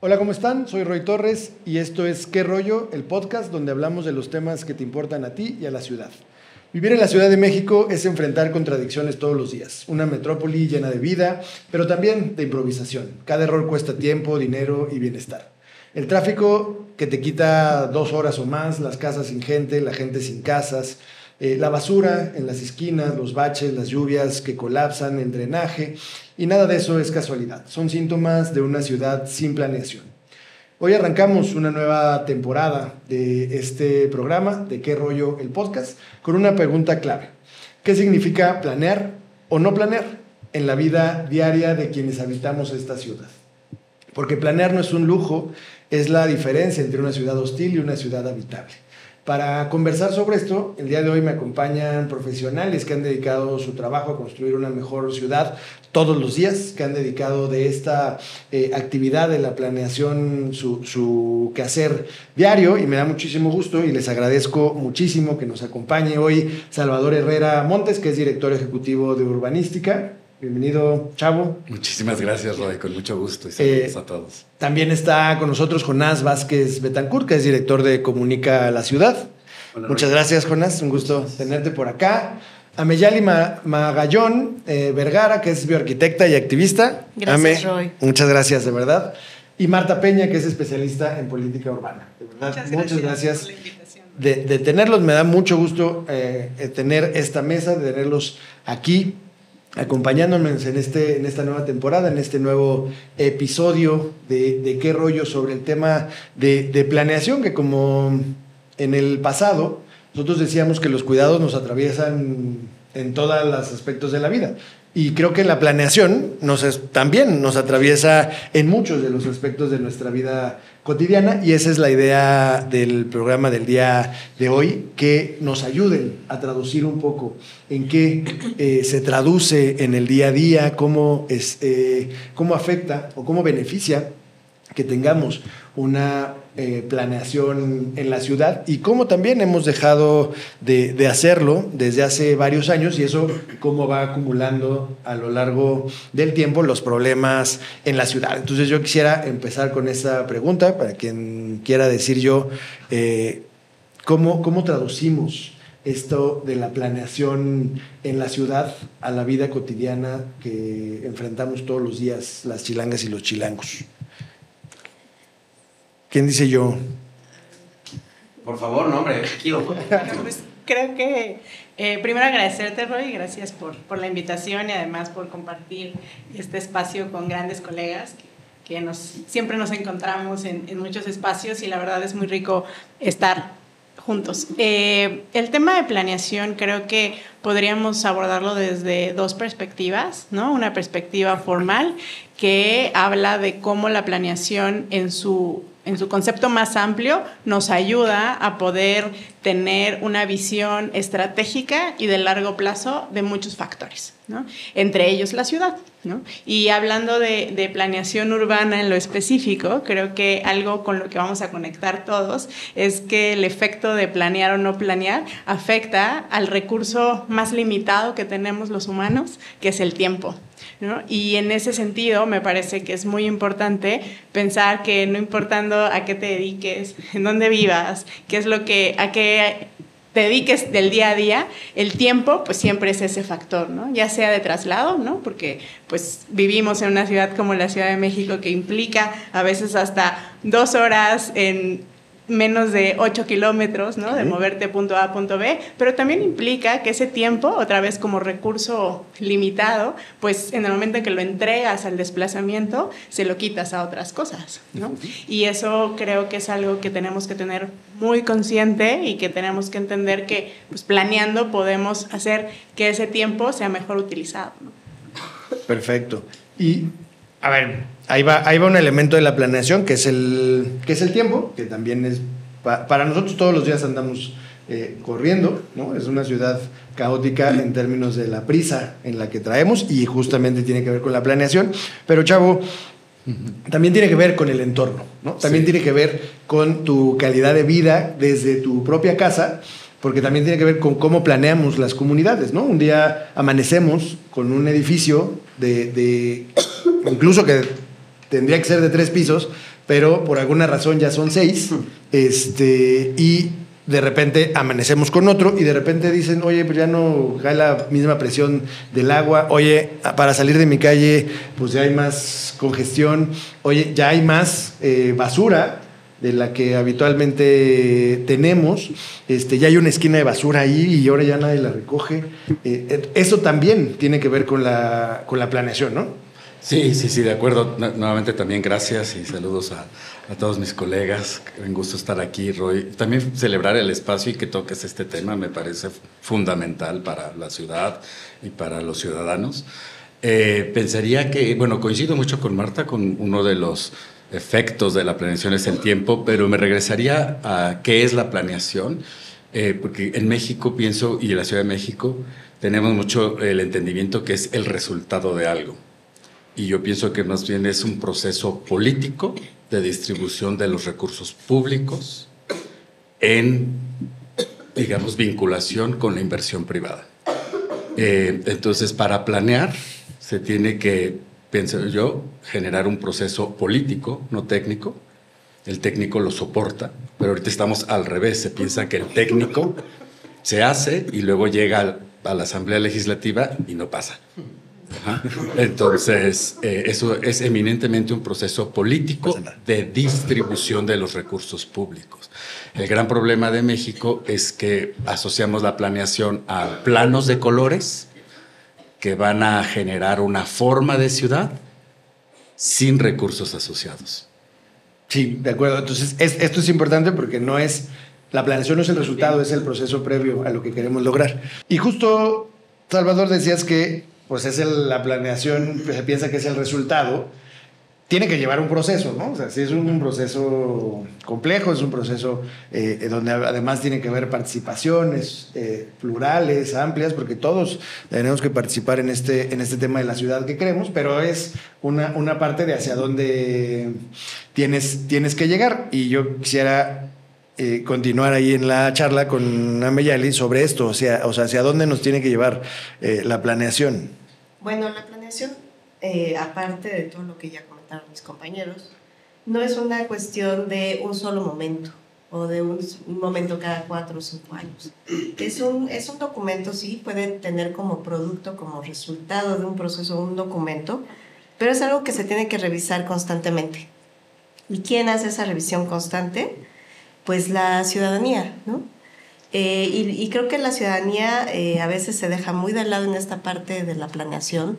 Hola, ¿cómo están? Soy Roy Torres y esto es ¿Qué rollo? El podcast donde hablamos de los temas que te importan a ti y a la ciudad. Vivir en la Ciudad de México es enfrentar contradicciones todos los días. Una metrópoli llena de vida, pero también de improvisación. Cada error cuesta tiempo, dinero y bienestar. El tráfico que te quita 2 horas o más, las casas sin gente, la gente sin casas, la basura en las esquinas, los baches, las lluvias que colapsan, el drenaje, y nada de eso es casualidad. Son síntomas de una ciudad sin planeación. Hoy arrancamos una nueva temporada de este programa, de ¿Qué rollo? El podcast, con una pregunta clave. ¿Qué significa planear o no planear en la vida diaria de quienes habitamos esta ciudad? Porque planear no es un lujo, es la diferencia entre una ciudad hostil y una ciudad habitable. Para conversar sobre esto, el día de hoy me acompañan profesionales que han dedicado su trabajo a construir una mejor ciudad todos los días, que han dedicado de esta actividad de la planeación su quehacer diario, y me da muchísimo gusto y les agradezco muchísimo que nos acompañe hoy Salvador Herrera Montes, que es director ejecutivo de Urbanística. Bienvenido, Chavo. Muchísimas gracias, Roy, con mucho gusto y saludos a todos. También está con nosotros Jonás Vázquez Betancourt, que es director de Comunica la Ciudad. Hola, muchas gracias, Jonás, un gusto tenerte por acá. Ameyali Magallón Vergara, que es bioarquitecta y activista. Gracias, Roy. Muchas gracias, de verdad. Y Marta Peña, que es especialista en política urbana. De verdad, muchas gracias por la invitación. De tenerlos. Me da mucho gusto tener esta mesa, de tenerlos aquí acompañándonos en esta nueva temporada, en este nuevo episodio de ¿Qué rollo? Sobre el tema de planeación, que como en el pasado nosotros decíamos que los cuidados nos atraviesan en todos los aspectos de la vida. Y creo que la planeación también nos atraviesa en muchos de los aspectos de nuestra vida cotidiana, y esa es la idea del programa del día de hoy, que nos ayuden a traducir un poco en qué se traduce en el día a día, cómo afecta o cómo beneficia que tengamos una planeación en la ciudad, y cómo también hemos dejado de hacerlo desde hace varios años, y eso cómo va acumulando a lo largo del tiempo los problemas en la ciudad. Entonces yo quisiera empezar con esa pregunta, para quien quiera decir yo, ¿cómo traducimos esto de la planeación en la ciudad a la vida cotidiana que enfrentamos todos los días las chilangas y los chilangos? ¿Quién dice yo? Por favor, no, hombre, equivoco. Pues creo que primero agradecerte, Roy, gracias por la invitación y además por compartir este espacio con grandes colegas que siempre nos encontramos en muchos espacios, y la verdad es muy rico estar juntos. El tema de planeación creo que podríamos abordarlo desde dos perspectivas, ¿no? Una perspectiva formal, que habla de cómo la planeación en su concepto más amplio nos ayuda a poder tener una visión estratégica y de largo plazo de muchos factores, ¿no? Entre ellos la ciudad, ¿no? Y hablando de planeación urbana en lo específico, creo que algo con lo que vamos a conectar todos es que el efecto de planear o no planear afecta al recurso más limitado que tenemos los humanos, que es el tiempo, ¿no? Y en ese sentido me parece que es muy importante pensar que no importando a qué te dediques, en dónde vivas, a qué te dediques del día a día, el tiempo pues siempre es ese factor, ¿no? Ya sea de traslado, ¿no? Porque pues vivimos en una ciudad como la Ciudad de México, que implica a veces hasta 2 horas en menos de 8 kilómetros, ¿no? De moverte punto A a punto B, pero también implica que ese tiempo, otra vez como recurso limitado, pues en el momento en que lo entregas al desplazamiento, se lo quitas a otras cosas, ¿no? Y eso creo que es algo que tenemos que tener muy consciente, y que tenemos que entender que pues, planeando podemos hacer que ese tiempo sea mejor utilizado, ¿no? Perfecto. Y a ver, ahí va un elemento de la planeación, que es el tiempo, que también es para nosotros todos los días andamos corriendo, ¿no? Es una ciudad caótica en términos de la prisa en la que traemos, y justamente tiene que ver con la planeación. Pero, Chavo, también tiene que ver con el entorno, ¿no? También tiene que ver con tu calidad de vida desde tu propia casa, porque también tiene que ver con cómo planeamos las comunidades, ¿no? Un día amanecemos con un edificio incluso que tendría que ser de 3 pisos, pero por alguna razón ya son 6, y de repente amanecemos con otro y de repente dicen, oye, pues ya no cae la misma presión del agua, oye, para salir de mi calle pues ya hay más congestión, oye, ya hay más basura de la que habitualmente tenemos, ya hay una esquina de basura ahí y ahora ya nadie la recoge. Eso también tiene que ver con la planeación, ¿no? Sí, de acuerdo. Nuevamente también gracias y saludos a todos mis colegas. Un gusto estar aquí, Roy. También celebrar el espacio y que toques este tema me parece fundamental para la ciudad y para los ciudadanos. Pensaría que, bueno, coincido mucho con Marta, con uno de los efectos de la planeación es el tiempo, pero me regresaría a qué es la planeación, porque en México pienso, y en la Ciudad de México, tenemos mucho el entendimiento que es el resultado de algo. Y yo pienso que más bien es un proceso político de distribución de los recursos públicos en, digamos, vinculación con la inversión privada. Entonces, para planear, se tiene que, pienso yo, generar un proceso político, no técnico. El técnico lo soporta, pero ahorita estamos al revés. Se piensa que el técnico se hace y luego llega a la Asamblea Legislativa y no pasa. Ajá. Entonces, eso es eminentemente un proceso político de distribución de los recursos públicos. El gran problema de México es que asociamos la planeación a planos de colores que van a generar una forma de ciudad sin recursos asociados. Sí, de acuerdo. Entonces, esto es importante porque la planeación no es el resultado, es el proceso previo a lo que queremos lograr. Y justo, Salvador, decías que pues la planeación, se piensa que es el resultado, tiene que llevar un proceso, ¿no? O sea, sí es un proceso complejo, es un proceso donde además tiene que haber participaciones plurales, amplias, porque todos tenemos que participar en este tema de la ciudad que queremos, pero es una parte de hacia dónde tienes que llegar. Y yo quisiera continuar ahí en la charla con Ameyali sobre esto, o sea, hacia dónde nos tiene que llevar la planeación. Bueno, la planeación, aparte de todo lo que ya comentaron mis compañeros, no es una cuestión de un solo momento o de un momento cada 4 o 5 años. Es un documento, sí, puede tener como producto, como resultado de un proceso, un documento, pero es algo que se tiene que revisar constantemente. ¿Y quién hace esa revisión constante? Pues la ciudadanía, ¿no? Y creo que la ciudadanía a veces se deja muy de lado en esta parte de la planeación.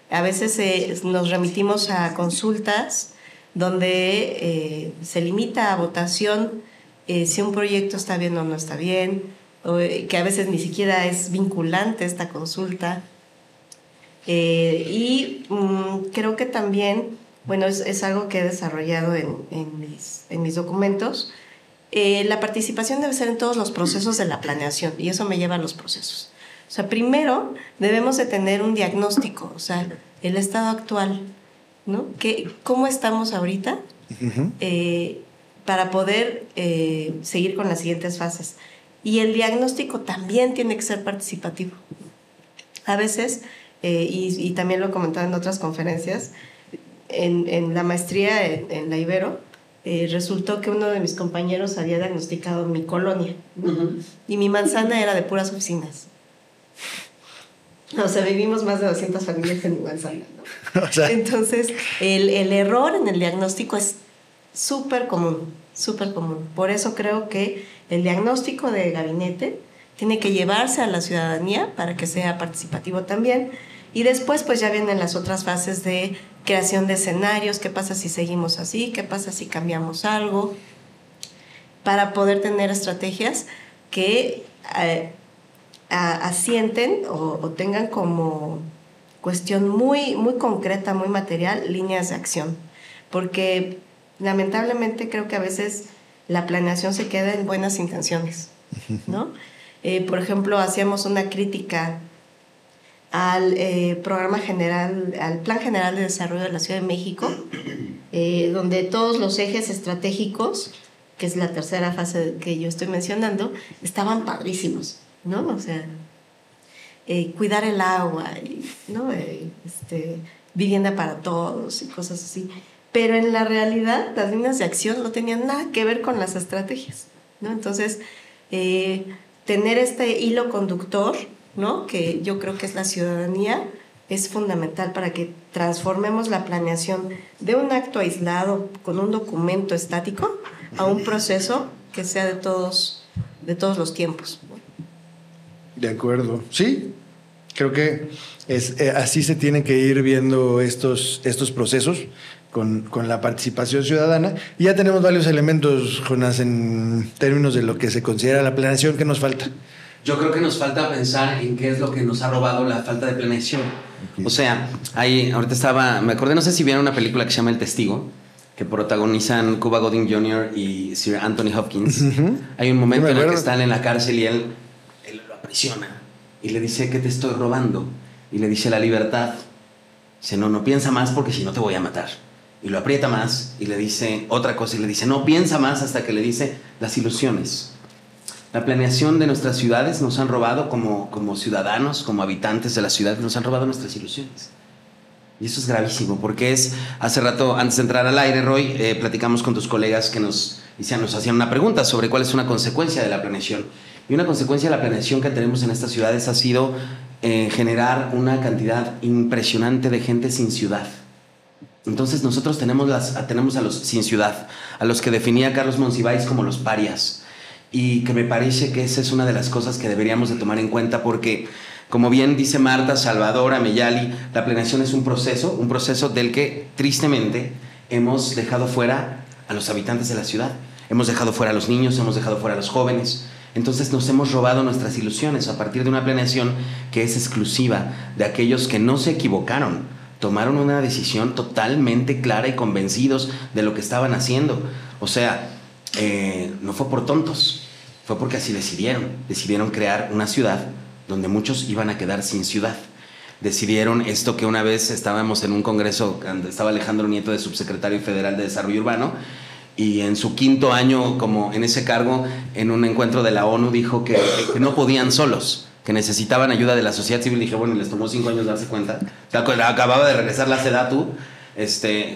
A veces nos remitimos a consultas donde se limita a votación si un proyecto está bien o no está bien, o que a veces ni siquiera es vinculante esta consulta. Creo que también, bueno, es algo que he desarrollado en mis documentos. La participación debe ser en todos los procesos de la planeación y eso me lleva a los procesos. O sea, primero debemos de tener un diagnóstico, o sea, el estado actual, ¿no? ¿Cómo estamos ahorita? Para poder seguir con las siguientes fases. Y el diagnóstico también tiene que ser participativo. A veces, y también lo he comentado en otras conferencias, en la maestría en la Ibero, resultó que uno de mis compañeros había diagnosticado mi colonia, ¿no? Y mi manzana era de puras oficinas. O sea, vivimos más de 200 familias en mi manzana, ¿no? O sea, entonces, el error en el diagnóstico es súper común, súper común. Por eso creo que el diagnóstico de gabinete tiene que llevarse a la ciudadanía para que sea participativo también. Y después pues ya vienen las otras fases de creación de escenarios, qué pasa si seguimos así, qué pasa si cambiamos algo, para poder tener estrategias que asienten o tengan como cuestión muy, muy concreta, muy material, líneas de acción. Porque lamentablemente creo que a veces la planeación se queda en buenas intenciones, ¿no? Por ejemplo, hacíamos una crítica al programa general, al Plan General de Desarrollo de la Ciudad de México, donde todos los ejes estratégicos, que es la tercera fase que yo estoy mencionando, estaban padrísimos, ¿no? O sea, cuidar el agua, ¿no? Vivienda para todos y cosas así. pero en la realidad las líneas de acción no tenían nada que ver con las estrategias, ¿no? Entonces, tener este hilo conductor, ¿no? Que yo creo que es la ciudadanía, es fundamental para que transformemos la planeación de un acto aislado con un documento estático a un proceso que sea de todos los tiempos. De acuerdo. Sí, creo que así se tienen que ir viendo estos procesos con la participación ciudadana. Y ya tenemos varios elementos, Jonás, en términos de lo que se considera la planeación. ¿Qué nos falta? Yo creo que nos falta pensar en qué es lo que nos ha robado la falta de planeación. O sea, me acordé, no sé si vieron una película que se llama El Testigo, que protagonizan Cuba Gooding Jr. y Sir Anthony Hopkins. Hay un momento en el que están en la cárcel y él lo aprisiona y le dice: ¿qué te estoy robando? Y le dice: la libertad. Dice: no piensa más porque si no te voy a matar. Y lo aprieta más y le dice otra cosa y le dice: no, piensa más, hasta que le dice: las ilusiones. La planeación de nuestras ciudades nos han robado como ciudadanos, como habitantes de la ciudad, nos han robado nuestras ilusiones. Y eso es gravísimo, porque hace rato, antes de entrar al aire, Roy, platicamos con tus colegas que nos hacían una pregunta sobre cuál es una consecuencia de la planeación. Y una consecuencia de la planeación que tenemos en estas ciudades ha sido generar una cantidad impresionante de gente sin ciudad. Entonces nosotros tenemos a los sin ciudad, a los que definía Carlos Monsiváis como los parias. Y que me parece que esa es una de las cosas que deberíamos de tomar en cuenta, porque, como bien dice Marta, Salvador, Ameyali, la planeación es un proceso del que tristemente hemos dejado fuera a los habitantes de la ciudad. Hemos dejado fuera a los niños, hemos dejado fuera a los jóvenes. Entonces nos hemos robado nuestras ilusiones a partir de una planeación que es exclusiva de aquellos que no se equivocaron, tomaron una decisión totalmente clara y convencidos de lo que estaban haciendo. O sea, no fue por tontos, fue porque así decidieron crear una ciudad donde muchos iban a quedar sin ciudad. Decidieron esto que una vez estábamos en un congreso, estaba Alejandro Nieto de subsecretario federal de Desarrollo Urbano, y en su 5º año como en ese cargo, en un encuentro de la ONU, dijo que no podían solos, que necesitaban ayuda de la sociedad civil. Dije, bueno, les tomó 5 años darse cuenta. Acababa de regresar la SEDATU,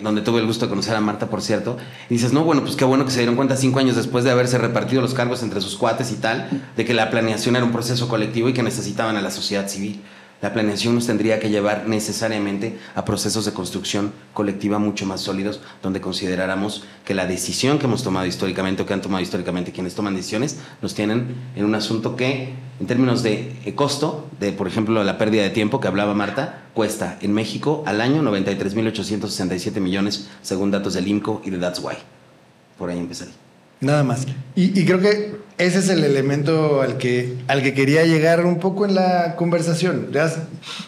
donde tuve el gusto de conocer a Marta, por cierto, y dices, no, bueno, pues qué bueno que se dieron cuenta 5 años después de haberse repartido los cargos entre sus cuates y tal, de que la planeación era un proceso colectivo y que necesitaban a la sociedad civil. La planeación nos tendría que llevar necesariamente a procesos de construcción colectiva mucho más sólidos, donde consideráramos que la decisión que hemos tomado históricamente, o que han tomado históricamente quienes toman decisiones, nos tienen en un asunto que, en términos de costo, de por ejemplo la pérdida de tiempo que hablaba Marta, cuesta en México al año 93.867 millones, según datos del IMCO y de That's Why. Por ahí empezaré. Nada más. Y creo que ese es el elemento al que quería llegar un poco en la conversación.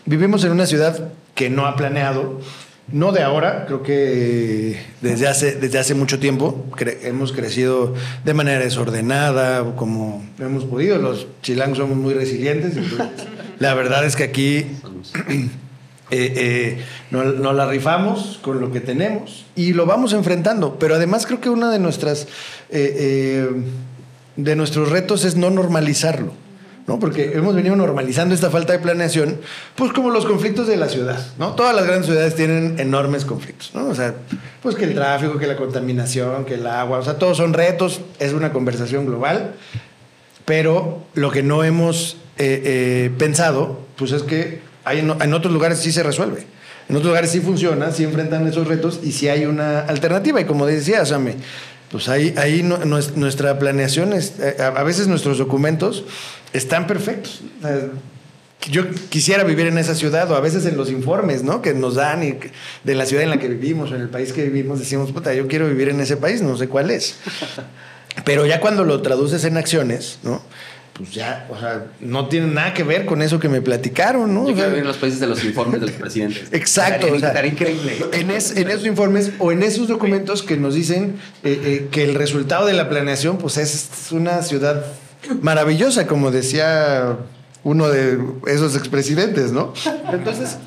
Vivimos en una ciudad que no ha planeado, no de ahora, creo que desde hace mucho tiempo. Hemos crecido de manera desordenada, como hemos podido. Los chilangos somos muy resilientes. Entonces, la verdad es que aquí no la rifamos con lo que tenemos y lo vamos enfrentando. Pero además creo que uno de nuestros retos es no normalizarlo, ¿no? Porque hemos venido normalizando esta falta de planeación, pues como los conflictos de la ciudad, ¿no? Todas las grandes ciudades tienen enormes conflictos, ¿no? O sea, pues que el tráfico, que la contaminación, que el agua, o sea, todos son retos, es una conversación global, pero lo que no hemos pensado, pues es que en otros lugares sí se resuelve. En otros lugares sí funciona, sí enfrentan esos retos y sí hay una alternativa. Y como decía Same, pues ahí nuestra planeación, a veces nuestros documentos están perfectos. Yo quisiera vivir en esa ciudad, o a veces en los informes, ¿no?, que nos dan de la ciudad en la que vivimos o en el país que vivimos, decimos, puta, yo quiero vivir en ese país, no sé cuál es. Pero ya cuando lo traduces en acciones, ¿no?, pues ya, o sea, no tiene nada que ver con eso que me platicaron, ¿no? Yo quiero vivir en los países de los informes de los presidentes. Exacto. Estaría increíble. En esos informes o en esos documentos que nos dicen que el resultado de la planeación, pues es una ciudad maravillosa, como decía uno de esos expresidentes, ¿no? Entonces,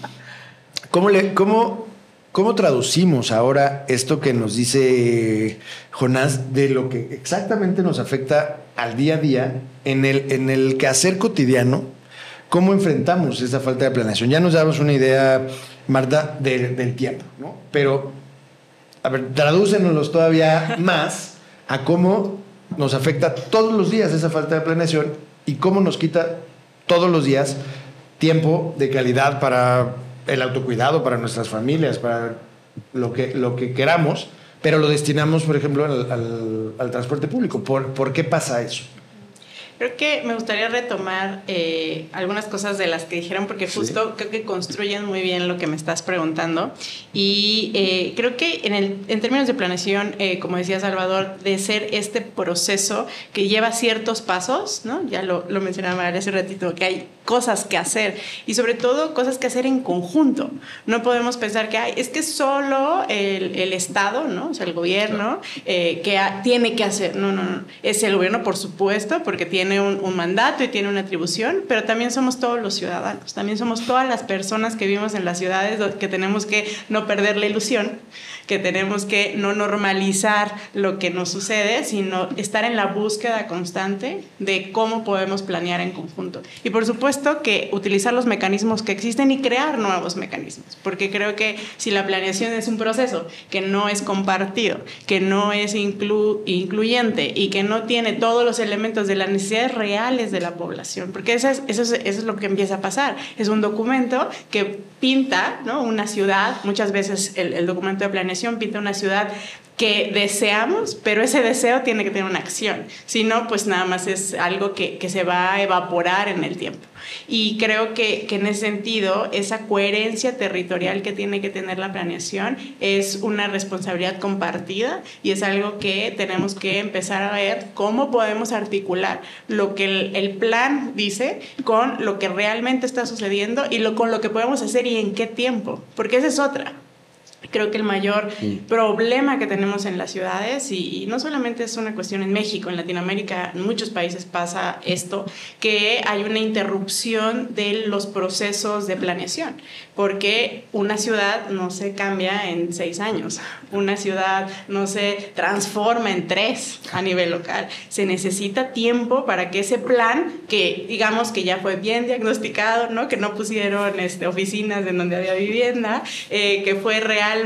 ¿cómo traducimos ahora esto que nos dice Jonás de lo que exactamente nos afecta al día a día en el quehacer cotidiano? ¿Cómo enfrentamos esa falta de planeación? Ya nos damos una idea, Marta, del tiempo, ¿no? Pero a ver, tradúcenos todavía más a cómo nos afecta todos los días esa falta de planeación y cómo nos quita todos los días tiempo de calidad para el autocuidado, para nuestras familias, para lo que queramos, pero lo destinamos, por ejemplo, al transporte público. ¿Por qué pasa eso? Creo que me gustaría retomar algunas cosas de las que dijeron, porque justo creo que construyen muy bien lo que me estás preguntando. Y creo que en términos de planeación, como decía Salvador, de ser este proceso que lleva ciertos pasos, ¿no? Ya lo mencionaba María hace ratito, que hay cosas que hacer y sobre todo cosas que hacer en conjunto. No podemos pensar que es que solo el Estado, ¿no? O sea, el gobierno que tiene que hacer. No. Es el gobierno, por supuesto, porque tiene un mandato y tiene una atribución, pero también somos todos los ciudadanos, también somos todas las personas que vivimos en las ciudades, que tenemos que no perder la ilusión, que tenemos que no normalizar lo que nos sucede, sino estar en la búsqueda constante de cómo podemos planear en conjunto. Y por supuesto que utilizar los mecanismos que existen y crear nuevos mecanismos, porque creo que si la planeación es un proceso que no es compartido, que no es incluyente y que no tiene todos los elementos de las necesidades reales de la población, porque eso es lo que empieza a pasar. Es un documento que pinta, ¿no? Una ciudad, muchas veces el documento de planeación pinta una ciudad que deseamos, pero ese deseo tiene que tener una acción, si no, pues nada más es algo que se va a evaporar en el tiempo. Y creo que en ese sentido, esa coherencia territorial que tiene que tener la planeación es una responsabilidad compartida y es algo que tenemos que empezar a ver cómo podemos articular lo que el plan dice con lo que realmente está sucediendo y con lo que podemos hacer y en qué tiempo, porque esa es otra. Creo que el mayor problema que tenemos en las ciudades, y no solamente es una cuestión en México, en Latinoamérica, en muchos países pasa esto, que hay una interrupción de los procesos de planeación, porque una ciudad no se cambia en 6 años, una ciudad no se transforma en 3 a nivel local. Se necesita tiempo para que ese plan, que digamos que ya fue bien diagnosticado, ¿no? Que no pusieron oficinas en donde había vivienda, que fue realmente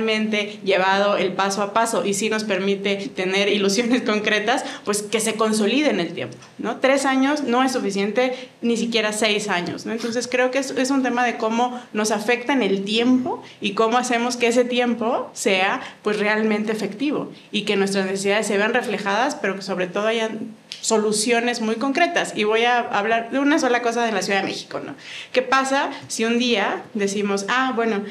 llevado el paso a paso y sí nos permite tener ilusiones concretas, pues que se consolide en el tiempo, ¿no? 3 años no es suficiente, ni siquiera 6 años, ¿no? Entonces creo que es un tema de cómo nos afecta en el tiempo y cómo hacemos que ese tiempo sea pues realmente efectivo y que nuestras necesidades se vean reflejadas, pero que sobre todo hayan soluciones muy concretas. Y voy a hablar de una sola cosa de la Ciudad de México, ¿no? ¿Qué pasa si un día decimos, bueno,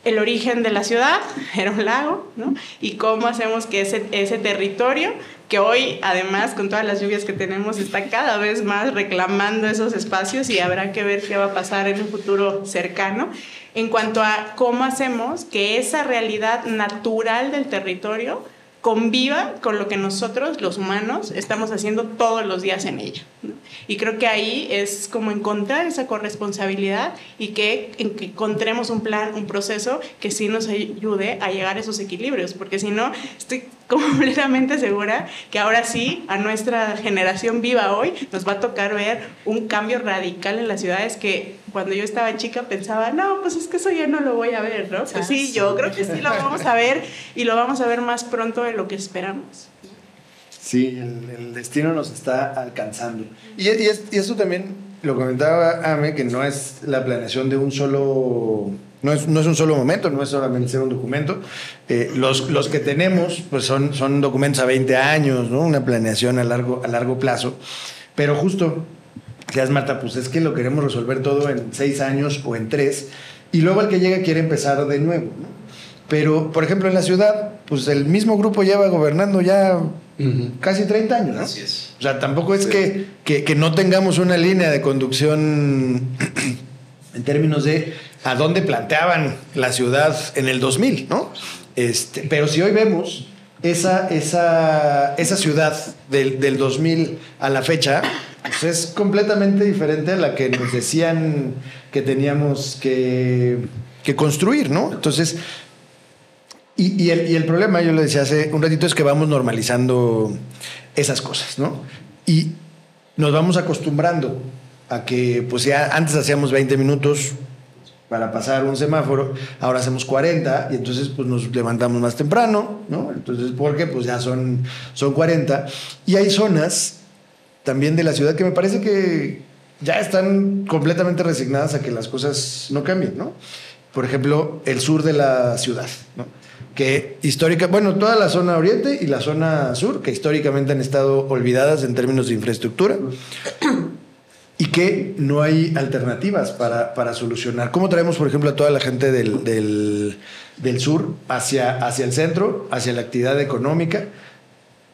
el origen de la ciudad era un lago, ¿no? Y cómo hacemos que ese territorio, que hoy además con todas las lluvias que tenemos está cada vez más reclamando esos espacios y habrá que ver qué va a pasar en un futuro cercano, en cuanto a cómo hacemos que esa realidad natural del territorio conviva con lo que nosotros, los humanos, estamos haciendo todos los días en ella, ¿no? Y creo que ahí es como encontrar esa corresponsabilidad y que encontremos un plan, un proceso que sí nos ayude a llegar a esos equilibrios, porque si no, estoy completamente segura que ahora sí, a nuestra generación viva hoy, nos va a tocar ver un cambio radical en las ciudades que cuando yo estaba chica pensaba, no, pues es que eso ya no lo voy a ver, ¿no? Pues sí, yo creo que sí lo vamos a ver y lo vamos a ver más pronto de lo que esperamos. Sí, el destino nos está alcanzando. Y esto también lo comentaba Ame, que no es la planeación de un solo... No es un solo momento, no es solamente ser un documento. Los que tenemos pues son documentos a 20 años, ¿no? Una planeación a largo plazo. Pero justo, decías Marta, pues es que lo queremos resolver todo en 6 años o en 3, y luego el que llega quiere empezar de nuevo, ¿no? Pero, por ejemplo, en la ciudad, pues el mismo grupo lleva gobernando ya casi 30 años, ¿no? Así es. O sea, tampoco es que no tengamos una línea de conducción en términos de a dónde planteaban la ciudad en el 2000, ¿no? Pero si hoy vemos esa ciudad del 2000 a la fecha, pues es completamente diferente a la que nos decían que teníamos que construir, ¿no? Entonces... Y el problema, yo lo decía hace un ratito, es que vamos normalizando esas cosas, ¿no? Y nos vamos acostumbrando a que, pues ya antes hacíamos 20 minutos para pasar un semáforo, ahora hacemos 40 y entonces pues nos levantamos más temprano, ¿no? Entonces, porque pues ya son 40. Y hay zonas también de la ciudad que me parece que ya están completamente resignadas a que las cosas no cambien, ¿no? Por ejemplo, el sur de la ciudad, ¿no? Que toda la zona oriente y la zona sur, que históricamente han estado olvidadas en términos de infraestructura, y que no hay alternativas para solucionar. ¿Cómo traemos, por ejemplo, a toda la gente del sur hacia el centro, hacia la actividad económica?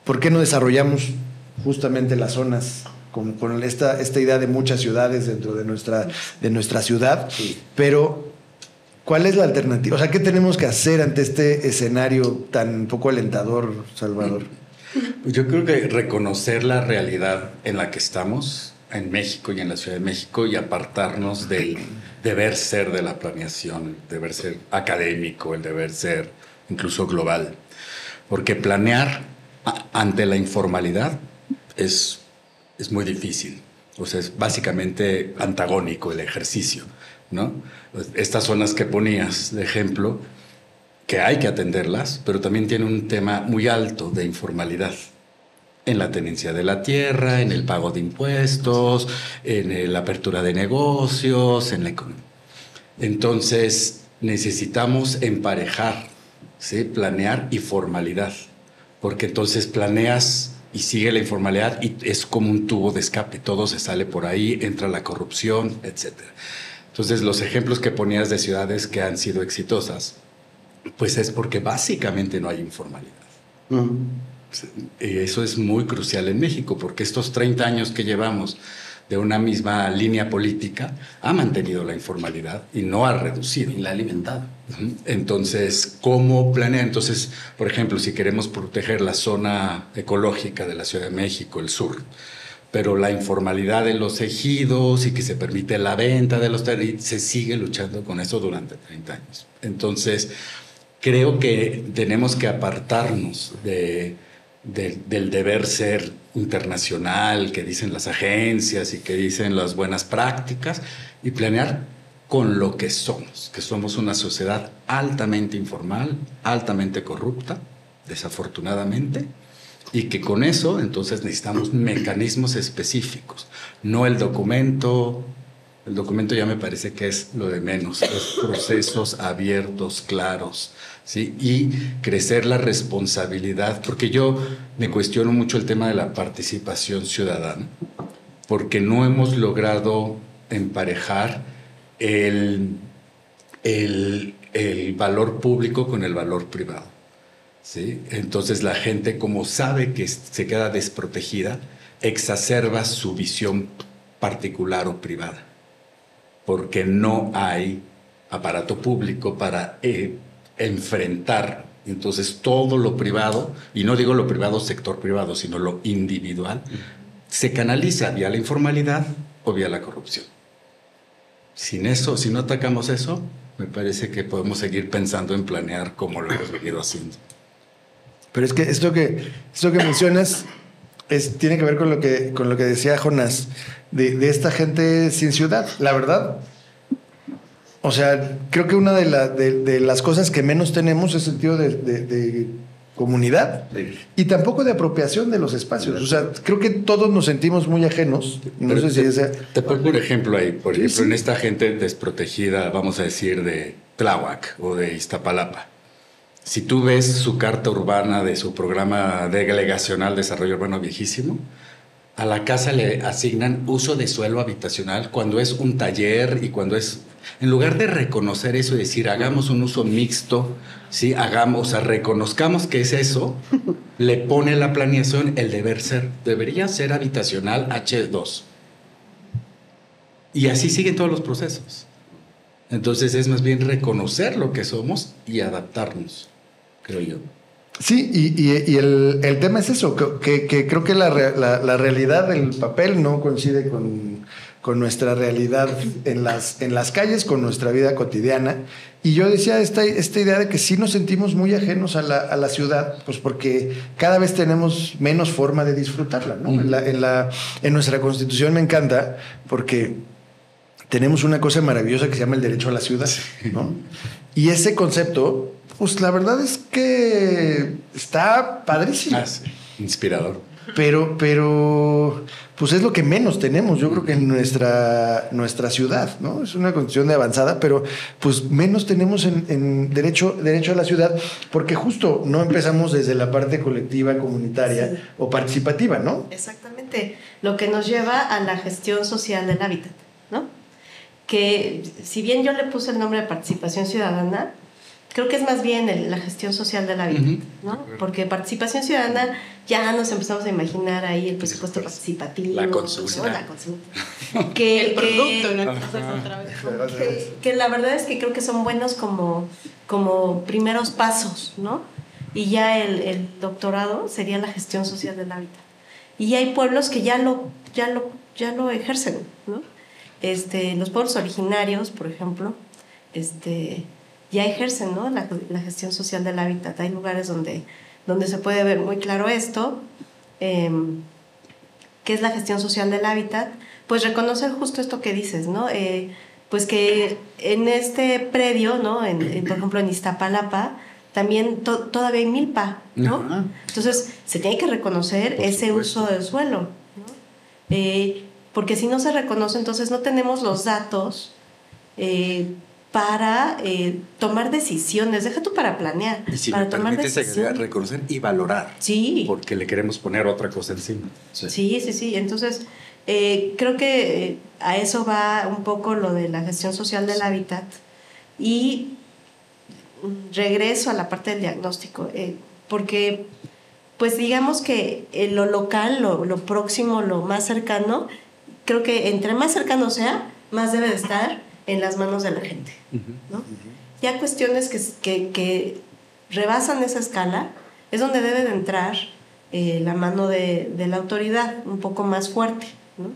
¿Por qué no desarrollamos justamente las zonas con esta idea de muchas ciudades dentro de nuestra ciudad? Sí. Pero, ¿cuál es la alternativa? O sea, ¿qué tenemos que hacer ante este escenario tan poco alentador, Salvador? Yo creo que reconocer la realidad en la que estamos, en México y en la Ciudad de México, y apartarnos del deber ser de la planeación, el deber ser académico, el deber ser incluso global. Porque planear ante la informalidad es muy difícil. O sea, es básicamente antagónico el ejercicio, ¿no? Estas zonas que ponías de ejemplo, que hay que atenderlas, pero también tiene un tema muy alto de informalidad en la tenencia de la tierra, en el pago de impuestos, en la apertura de negocios, en la economía. Entonces, necesitamos emparejar, ¿sí? Planear y formalidad, porque entonces planeas y sigue la informalidad y es como un tubo de escape, todo se sale por ahí, entra la corrupción, etc. Entonces, los ejemplos que ponías de ciudades que han sido exitosas, pues es porque básicamente no hay informalidad. Eso es muy crucial en México, porque estos 30 años que llevamos de una misma línea política ha mantenido la informalidad y no ha reducido. Y la ha alimentado. Entonces, ¿cómo planea? Entonces, por ejemplo, si queremos proteger la zona ecológica de la Ciudad de México, el sur, pero la informalidad de los ejidos y que se permite la venta de los terrenos, se sigue luchando con eso durante 30 años. Entonces, creo que tenemos que apartarnos del deber ser internacional que dicen las agencias y que dicen las buenas prácticas y planear con lo que somos una sociedad altamente informal, altamente corrupta, desafortunadamente, y que con eso entonces necesitamos mecanismos específicos, no el documento. El documento ya me parece que es lo de menos, los procesos abiertos, claros, ¿sí? Y crecer la responsabilidad, porque yo me cuestiono mucho el tema de la participación ciudadana, porque no hemos logrado emparejar el valor público con el valor privado, ¿sí? Entonces la gente, como sabe que se queda desprotegida, exacerba su visión particular o privada, porque no hay aparato público para enfrentar. Entonces todo lo privado, y no digo lo privado sector privado, sino lo individual, se canaliza vía la informalidad o vía la corrupción. Sin eso, si no atacamos eso, me parece que podemos seguir pensando en planear como lo hemos venido haciendo. Pero es que esto que mencionas tiene que ver con lo que decía Jonás, de esta gente sin ciudad, la verdad. O sea, creo que una de las cosas que menos tenemos es sentido de comunidad, sí, y tampoco de apropiación de los espacios. O sea, creo que todos nos sentimos muy ajenos. No sé si ese... Te pongo por ejemplo ahí, por ejemplo, en esta gente desprotegida, vamos a decir, de Tláhuac o de Iztapalapa. Si tú ves su carta urbana de su programa delegacional Desarrollo Urbano Viejísimo, a la casa le asignan uso de suelo habitacional cuando es un taller y cuando es... En lugar de reconocer eso y decir, hagamos un uso mixto, ¿sí? Reconozcamos que es eso, le pone la planeación el deber ser. Debería ser habitacional H2. Y así siguen todos los procesos. Entonces es más bien reconocer lo que somos y adaptarnos, creo yo. Sí, y el tema es eso, que creo que la realidad del papel no coincide con nuestra realidad en las calles, con nuestra vida cotidiana. Y yo decía esta idea de que sí nos sentimos muy ajenos a la ciudad, pues porque cada vez tenemos menos forma de disfrutarla, ¿no? En nuestra Constitución me encanta porque tenemos una cosa maravillosa que se llama el derecho a la ciudad, ¿no? Y ese concepto, pues la verdad es que está padrísimo. Sí. Inspirador. Pero, pues es lo que menos tenemos, yo creo que en nuestra ciudad, ¿no? Es una condición de avanzada, pero pues menos tenemos en derecho a la ciudad, porque justo no empezamos desde la parte colectiva, comunitaria Sí. o participativa, ¿no? Exactamente, lo que nos lleva a la gestión social del hábitat, ¿no? Que si bien yo le puse el nombre de participación ciudadana, creo que es más bien la gestión social del hábitat, ¿no? Porque participación ciudadana ya nos empezamos a imaginar ahí el presupuesto participativo, La consulta. ¿no? La consulta. Que, El producto, ¿no? Entonces, otra vez. que la verdad es que creo que son buenos como primeros pasos, ¿no? Y ya el doctorado sería la gestión social del hábitat. Y hay pueblos que ya lo ejercen, ¿no? Los pueblos originarios, por ejemplo, ya ejercen, ¿no? la gestión social del hábitat. Hay lugares donde se puede ver muy claro esto, que es la gestión social del hábitat, pues reconocer justo esto que dices, ¿no? Pues que en este predio, ¿no? Por ejemplo, en Iztapalapa, también todavía hay milpa, ¿no? Ajá. Entonces, se tiene que reconocer Por ese supuesto. uso del suelo, ¿no? Porque si no se reconoce, entonces no tenemos los datos para tomar decisiones. Deja tú para planear, Y si para me tomar permites decisiones. reconocer y valorar. Sí. Porque le queremos poner otra cosa encima. Sí. Entonces, creo que a eso va un poco lo de la gestión social del hábitat. Y regreso a la parte del diagnóstico, porque, pues digamos que lo local, lo próximo, lo más cercano, creo que entre más cercano sea, más debe de estar en las manos de la gente, ¿no? Ya cuestiones que rebasan esa escala es donde debe de entrar la mano de la autoridad un poco más fuerte, ¿no?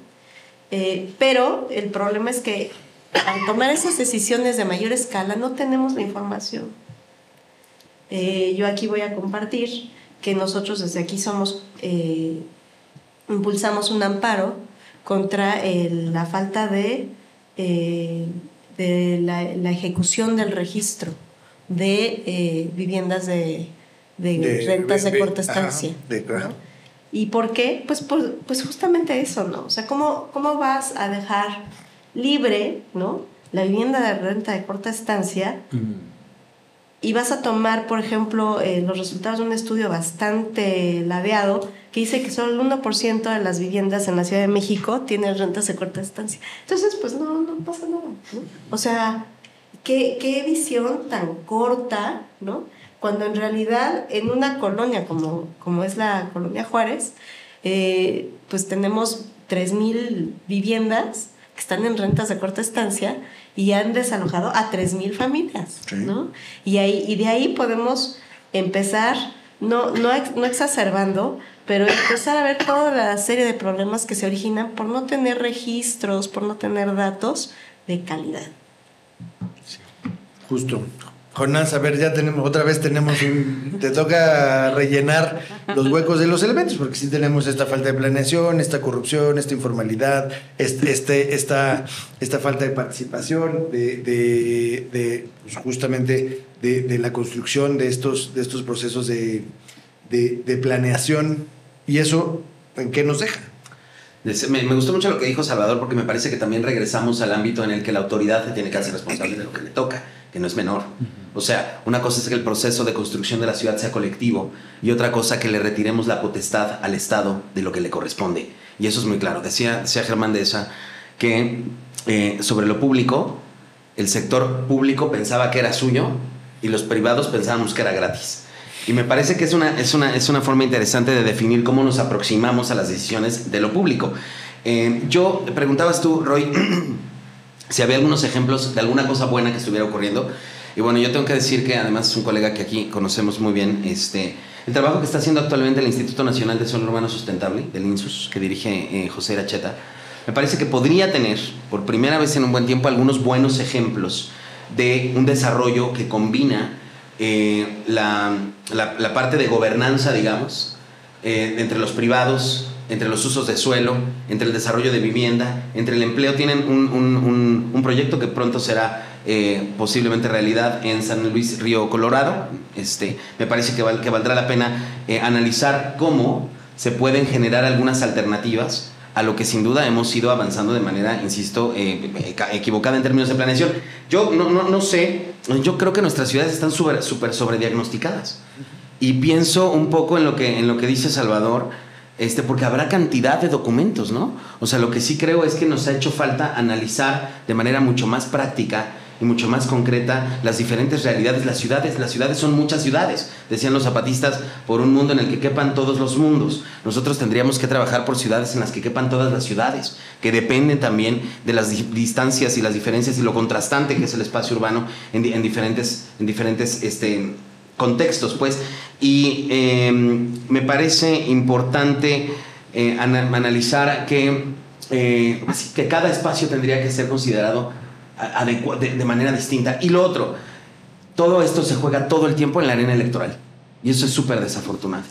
Pero el problema es que al tomar esas decisiones de mayor escala no tenemos la información. Yo aquí voy a compartir que nosotros desde aquí impulsamos un amparo contra la falta de la ejecución del registro de viviendas de rentas de corta estancia, ¿no? ¿Y por qué? Pues justamente eso, ¿no? O sea, ¿cómo vas a dejar libre, ¿no?, la vivienda de renta de corta estancia? Y vas a tomar, por ejemplo, los resultados de un estudio bastante ladeado que dice que solo el 1% de las viviendas en la Ciudad de México tienen rentas de corta estancia. Entonces, pues no pasa nada, ¿no? O sea, ¿qué visión tan corta, ¿no? Cuando en realidad en una colonia como es la Colonia Juárez, pues tenemos 3,000 viviendas que están en rentas de corta estancia y han desalojado a 3,000 familias, Sí. ¿no? Y de ahí podemos empezar, no exacerbando, pero empezar a ver toda la serie de problemas que se originan por no tener registros, por no tener datos de calidad. Justo. Jonás, a ver, te toca rellenar los huecos de los elementos, porque sí tenemos esta falta de planeación, esta corrupción, esta informalidad, esta falta de participación, pues justamente de la construcción de estos procesos de planeación. ¿Y eso en qué nos deja? Me gustó mucho lo que dijo Salvador, porque me parece que también regresamos al ámbito en el que la autoridad se tiene que hacer responsable de lo que le toca, que no es menor. O sea, una cosa es que el proceso de construcción de la ciudad sea colectivo y otra cosa que le retiremos la potestad al Estado de lo que le corresponde. Y eso es muy claro. Decía Germán Deza que sobre lo público, el sector público pensaba que era suyo y los privados pensábamos que era gratis. Y me parece que es una forma interesante de definir cómo nos aproximamos a las decisiones de lo público. Yo preguntabas tú, Roy, si había algunos ejemplos de alguna cosa buena que estuviera ocurriendo. Y bueno, yo tengo que decir que además es un colega que aquí conocemos muy bien. El trabajo que está haciendo actualmente el Instituto Nacional de Suelo Urbano Sustentable, del INSUS, que dirige José Iracheta, me parece que podría tener, por primera vez en un buen tiempo, algunos buenos ejemplos de un desarrollo que combina la parte de gobernanza, digamos, entre los privados entre los usos de suelo, entre el desarrollo de vivienda, entre el empleo. Tienen un proyecto que pronto será posiblemente realidad en San Luis Río Colorado. Me parece que valdrá la pena analizar cómo se pueden generar algunas alternativas a lo que sin duda hemos ido avanzando de manera, insisto, equivocada en términos de planeación. Yo no sé, yo creo que nuestras ciudades están súper sobrediagnosticadas. Y pienso un poco en lo que dice Salvador, porque habrá cantidad de documentos, ¿no? O sea, lo que sí creo es que nos ha hecho falta analizar de manera mucho más práctica y mucho más concreta las diferentes realidades. Las ciudades son muchas ciudades, decían los zapatistas, por un mundo en el que quepan todos los mundos. Nosotros tendríamos que trabajar por ciudades en las que quepan todas las ciudades, que dependen también de las distancias y las diferencias y lo contrastante que es el espacio urbano en diferentes contextos, pues. Y me parece importante analizar que cada espacio tendría que ser considerado de manera distinta. Y lo otro, todo esto se juega todo el tiempo en la arena electoral, y eso es súper desafortunado.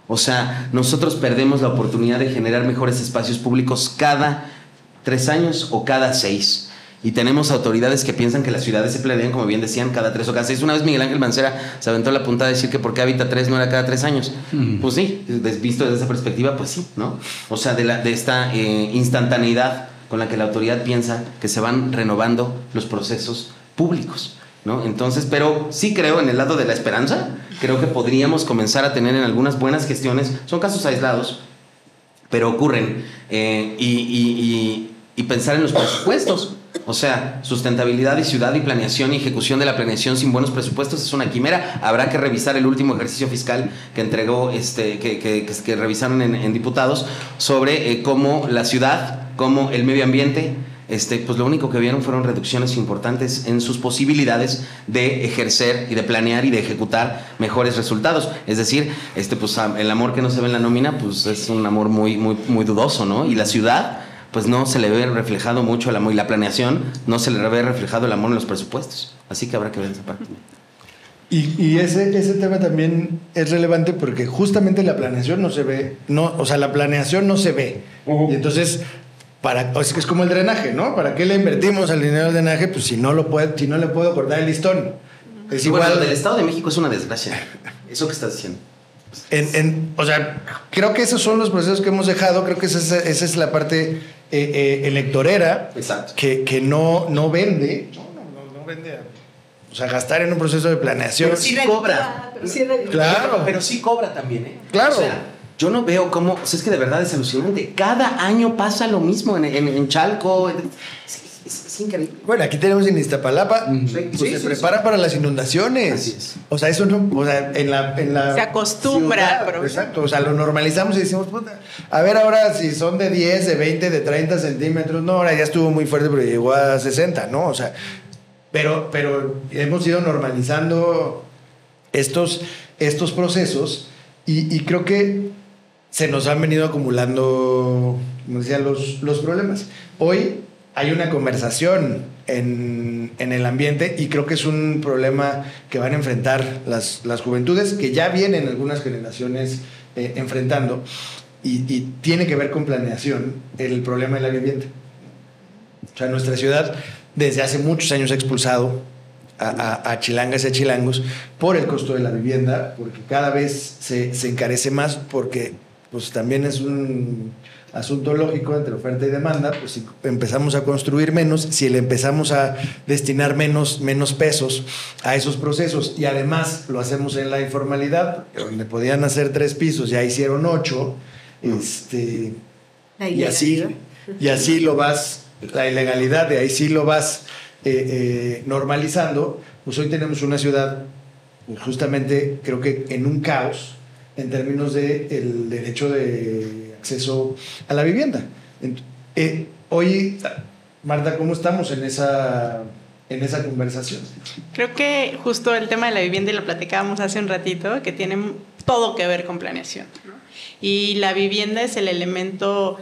O sea, nosotros perdemos la oportunidad de generar mejores espacios públicos cada 3 años o cada 6. Y tenemos autoridades que piensan que las ciudades se planean, como bien decían, cada 3 o cada 6. Una vez Miguel Ángel Mancera se aventó la puntada de decir que por qué Hábitat 3 no era cada 3 años. Pues sí, visto desde esa perspectiva, pues sí, ¿no? O sea, de esta instantaneidad con la que la autoridad piensa que se van renovando los procesos públicos, ¿no? Entonces, pero sí creo en el lado de la esperanza. Creo que podríamos comenzar a tener en algunas buenas gestiones, son casos aislados, pero ocurren, y pensar en los presupuestos. O sea, sustentabilidad y ciudad y planeación y ejecución de la planeación sin buenos presupuestos es una quimera. Habrá que revisar el último ejercicio fiscal que entregó, que revisaron en diputados, sobre cómo la ciudad, cómo el medio ambiente, pues lo único que vieron fueron reducciones importantes en sus posibilidades de ejercer y de planear y de ejecutar mejores resultados. Es decir, pues el amor que no se ve en la nómina, pues es un amor muy, muy, muy dudoso, ¿no? Y la ciudad, pues no se le ve reflejado mucho el amor, y la planeación no se le ve reflejado el amor en los presupuestos. Así que habrá que ver esa parte. Y ese tema también es relevante porque justamente la planeación no se ve, o sea, la planeación no se ve. Y entonces, es como el drenaje, ¿no? ¿Para qué le invertimos al dinero del drenaje? Pues si no le puedo cortar el listón. Es igual. Bueno, del Estado de México es una desgracia. Eso que estás diciendo. O sea, creo que esos son los procesos que hemos dejado. Creo que esa es la parte electorera. Exacto. Que no vende. No vende. O sea, gastar en un proceso de planeación. Pero sí cobra. Claro. Pero sí cobra también, ¿eh? Claro. O sea, yo no veo cómo. O sea, es que de verdad es alucinante. Cada año pasa lo mismo en Chalco. Es increíble. Bueno, aquí tenemos en Iztapalapa, se prepara para las inundaciones. Así es. O sea, eso no, o sea, en la se acostumbra. ciudad, exacto, o sea, lo normalizamos y decimos, puta, a ver ahora si son de 10, de 20, de 30 centímetros, no, ahora ya estuvo muy fuerte pero llegó a 60, ¿no? O sea, pero hemos ido normalizando estos procesos y creo que se nos han venido acumulando, como decía, los problemas. Hoy hay una conversación en el ambiente y creo que es un problema que van a enfrentar las juventudes, que ya vienen algunas generaciones enfrentando, y tiene que ver con planeación, el problema de la vivienda. O sea, nuestra ciudad desde hace muchos años ha expulsado a chilangas y a chilangos por el costo de la vivienda, porque cada vez se encarece más, porque pues también es un asunto lógico entre oferta y demanda. Pues si empezamos a construir menos, si le empezamos a destinar menos pesos a esos procesos, y además lo hacemos en la informalidad, donde podían hacer 3 pisos, ya hicieron 8, y así lo vas, la ilegalidad, de ahí sí lo vas normalizando. Pues hoy tenemos una ciudad, justamente creo que en un caos en términos del derecho de acceso a la vivienda. Hoy, Marta, ¿cómo estamos en esa conversación? Creo que justo el tema de la vivienda, y lo platicábamos hace un ratito, que tiene todo que ver con planeación, ¿no? Y la vivienda es el elemento,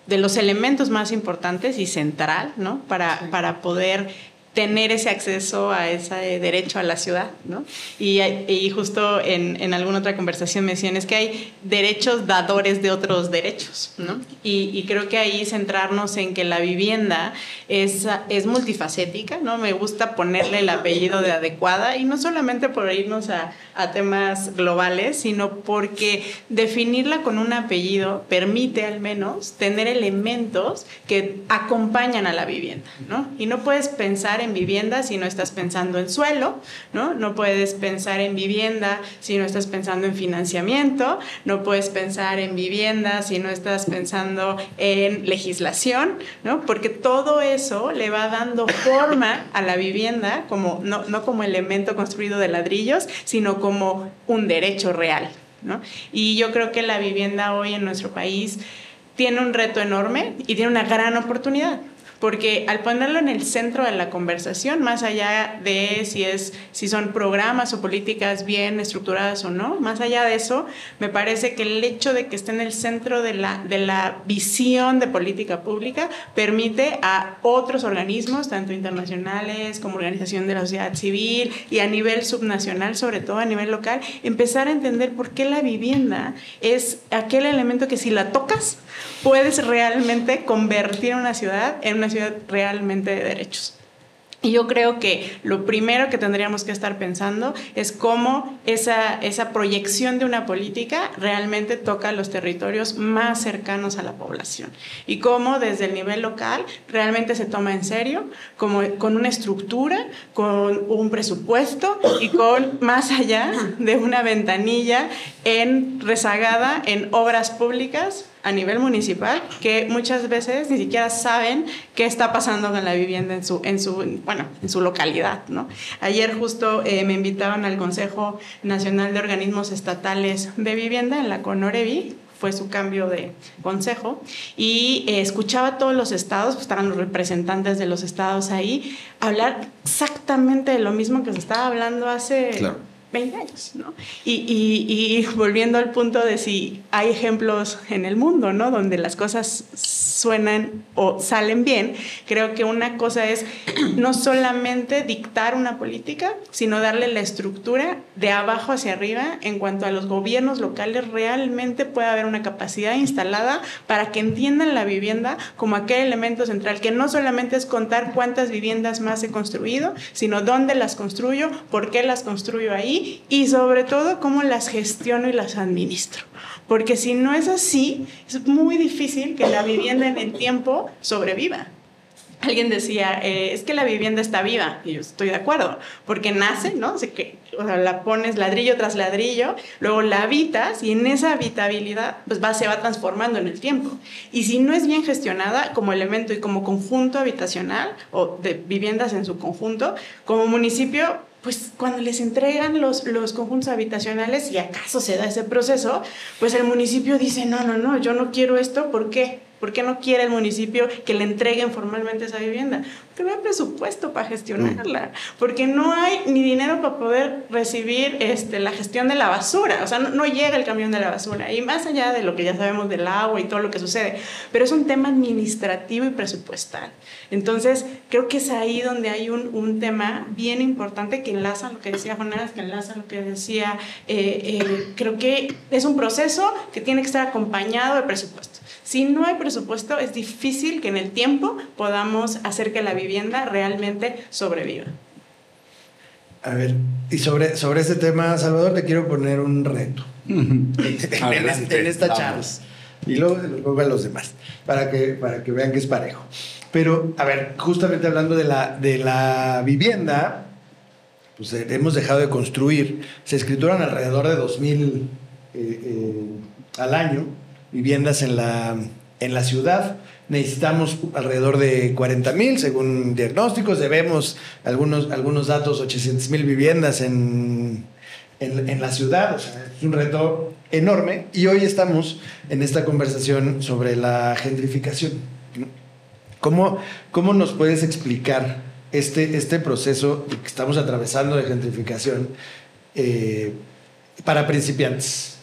de los elementos más importantes y central, ¿no? Para poder tener ese acceso a ese derecho a la ciudad, ¿no? Y justo en alguna otra conversación me decían, es que hay derechos dadores de otros derechos, ¿no? Y creo que ahí centrarnos en que la vivienda es multifacética, ¿no? Me gusta ponerle el apellido de adecuada, y no solamente por irnos a temas globales, sino porque definirla con un apellido permite al menos tener elementos que acompañan a la vivienda, ¿no? Y no puedes pensar en vivienda si no estás pensando en suelo, ¿no? No puedes pensar en vivienda si no estás pensando en financiamiento, no puedes pensar en vivienda si no estás pensando en legislación, ¿no? Porque todo eso le va dando forma a la vivienda, como, no como elemento construido de ladrillos, sino como un derecho real, ¿no? Y yo creo que la vivienda hoy en nuestro país tiene un reto enorme y tiene una gran oportunidad, porque al ponerlo en el centro de la conversación, más allá de si son programas o políticas bien estructuradas o no, más allá de eso, me parece que el hecho de que esté en el centro de la visión de política pública permite a otros organismos, tanto internacionales como organización de la sociedad civil y a nivel subnacional, sobre todo a nivel local, empezar a entender por qué la vivienda es aquel elemento que si la tocas, puedes realmente convertir una ciudad en una ciudad realmente de derechos. Y yo creo que lo primero que tendríamos que estar pensando es cómo esa proyección de una política realmente toca los territorios más cercanos a la población y cómo desde el nivel local realmente se toma en serio, como con una estructura, con un presupuesto y con más allá de una ventanilla rezagada en obras públicas a nivel municipal, que muchas veces ni siquiera saben qué está pasando con la vivienda en su localidad, ¿no? Ayer justo me invitaban al Consejo Nacional de Organismos Estatales de Vivienda en la CONOREVI, fue su cambio de consejo, y escuchaba a todos los estados, pues estaban los representantes de los estados ahí, hablar exactamente de lo mismo que se estaba hablando hace... Claro. 20 años, ¿no? Y volviendo al punto de si hay ejemplos en el mundo, ¿no? Donde las cosas suenan o salen bien, creo que una cosa es no solamente dictar una política, sino darle la estructura de abajo hacia arriba en cuanto a los gobiernos locales. Realmente puede haber una capacidad instalada para que entiendan la vivienda como aquel elemento central, que no solamente es contar cuántas viviendas más he construido, sino dónde las construyo, por qué las construyo ahí, y sobre todo cómo las gestiono y las administro. Porque si no es así, es muy difícil que la vivienda en el tiempo sobreviva. Alguien decía, es que la vivienda está viva, y yo estoy de acuerdo, porque nace, ¿no? O sea, la pones ladrillo tras ladrillo, luego la habitas y en esa habitabilidad pues se va transformando en el tiempo. Y si no es bien gestionada como elemento y como conjunto habitacional o de viviendas en su conjunto, como municipio, pues cuando les entregan los conjuntos habitacionales, y acaso se da ese proceso, pues el municipio dice, no, yo no quiero esto, ¿por qué? ¿Por qué no quiere el municipio que le entreguen formalmente esa vivienda? Porque no hay presupuesto para gestionarla, porque no hay ni dinero para poder recibir la gestión de la basura, o sea, no llega el camión de la basura, y más allá de lo que ya sabemos del agua y todo lo que sucede, pero es un tema administrativo y presupuestal. Entonces, creo que es ahí donde hay un tema bien importante que enlaza lo que decía Jonás, que enlaza lo que decía, creo que es un proceso que tiene que estar acompañado de presupuesto. Si no hay presupuesto, es difícil que en el tiempo podamos hacer que la vivienda realmente sobreviva. A ver, y sobre este tema, Salvador, te quiero poner un reto en esta charla. Y luego a los demás, para que vean que es parejo. Pero, a ver, justamente hablando de la vivienda, pues hemos dejado de construir. Se escrituran alrededor de 2,000 al año viviendas en la ciudad. Necesitamos alrededor de 40,000 según diagnósticos. Debemos algunos datos, 800,000 viviendas en la ciudad. O sea, es un reto enorme. Y hoy estamos en esta conversación sobre la gentrificación. ¿Cómo nos puedes explicar este proceso que estamos atravesando de gentrificación para principiantes?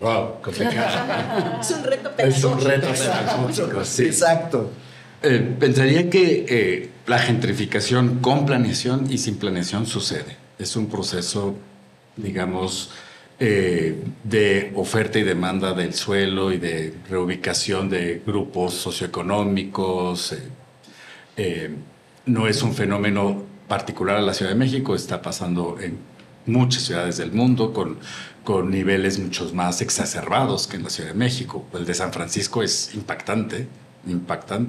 Wow, complicado. Es un reto pedagógico. Es un reto pedagógico, sí. Exacto. Pensaría que la gentrificación con planeación y sin planeación sucede. Es un proceso, digamos, de oferta y demanda del suelo y de reubicación de grupos socioeconómicos. No es un fenómeno particular a la Ciudad de México, está pasando en muchas ciudades del mundo con niveles muchos más exacerbados que en la Ciudad de México. El de San Francisco es impactante,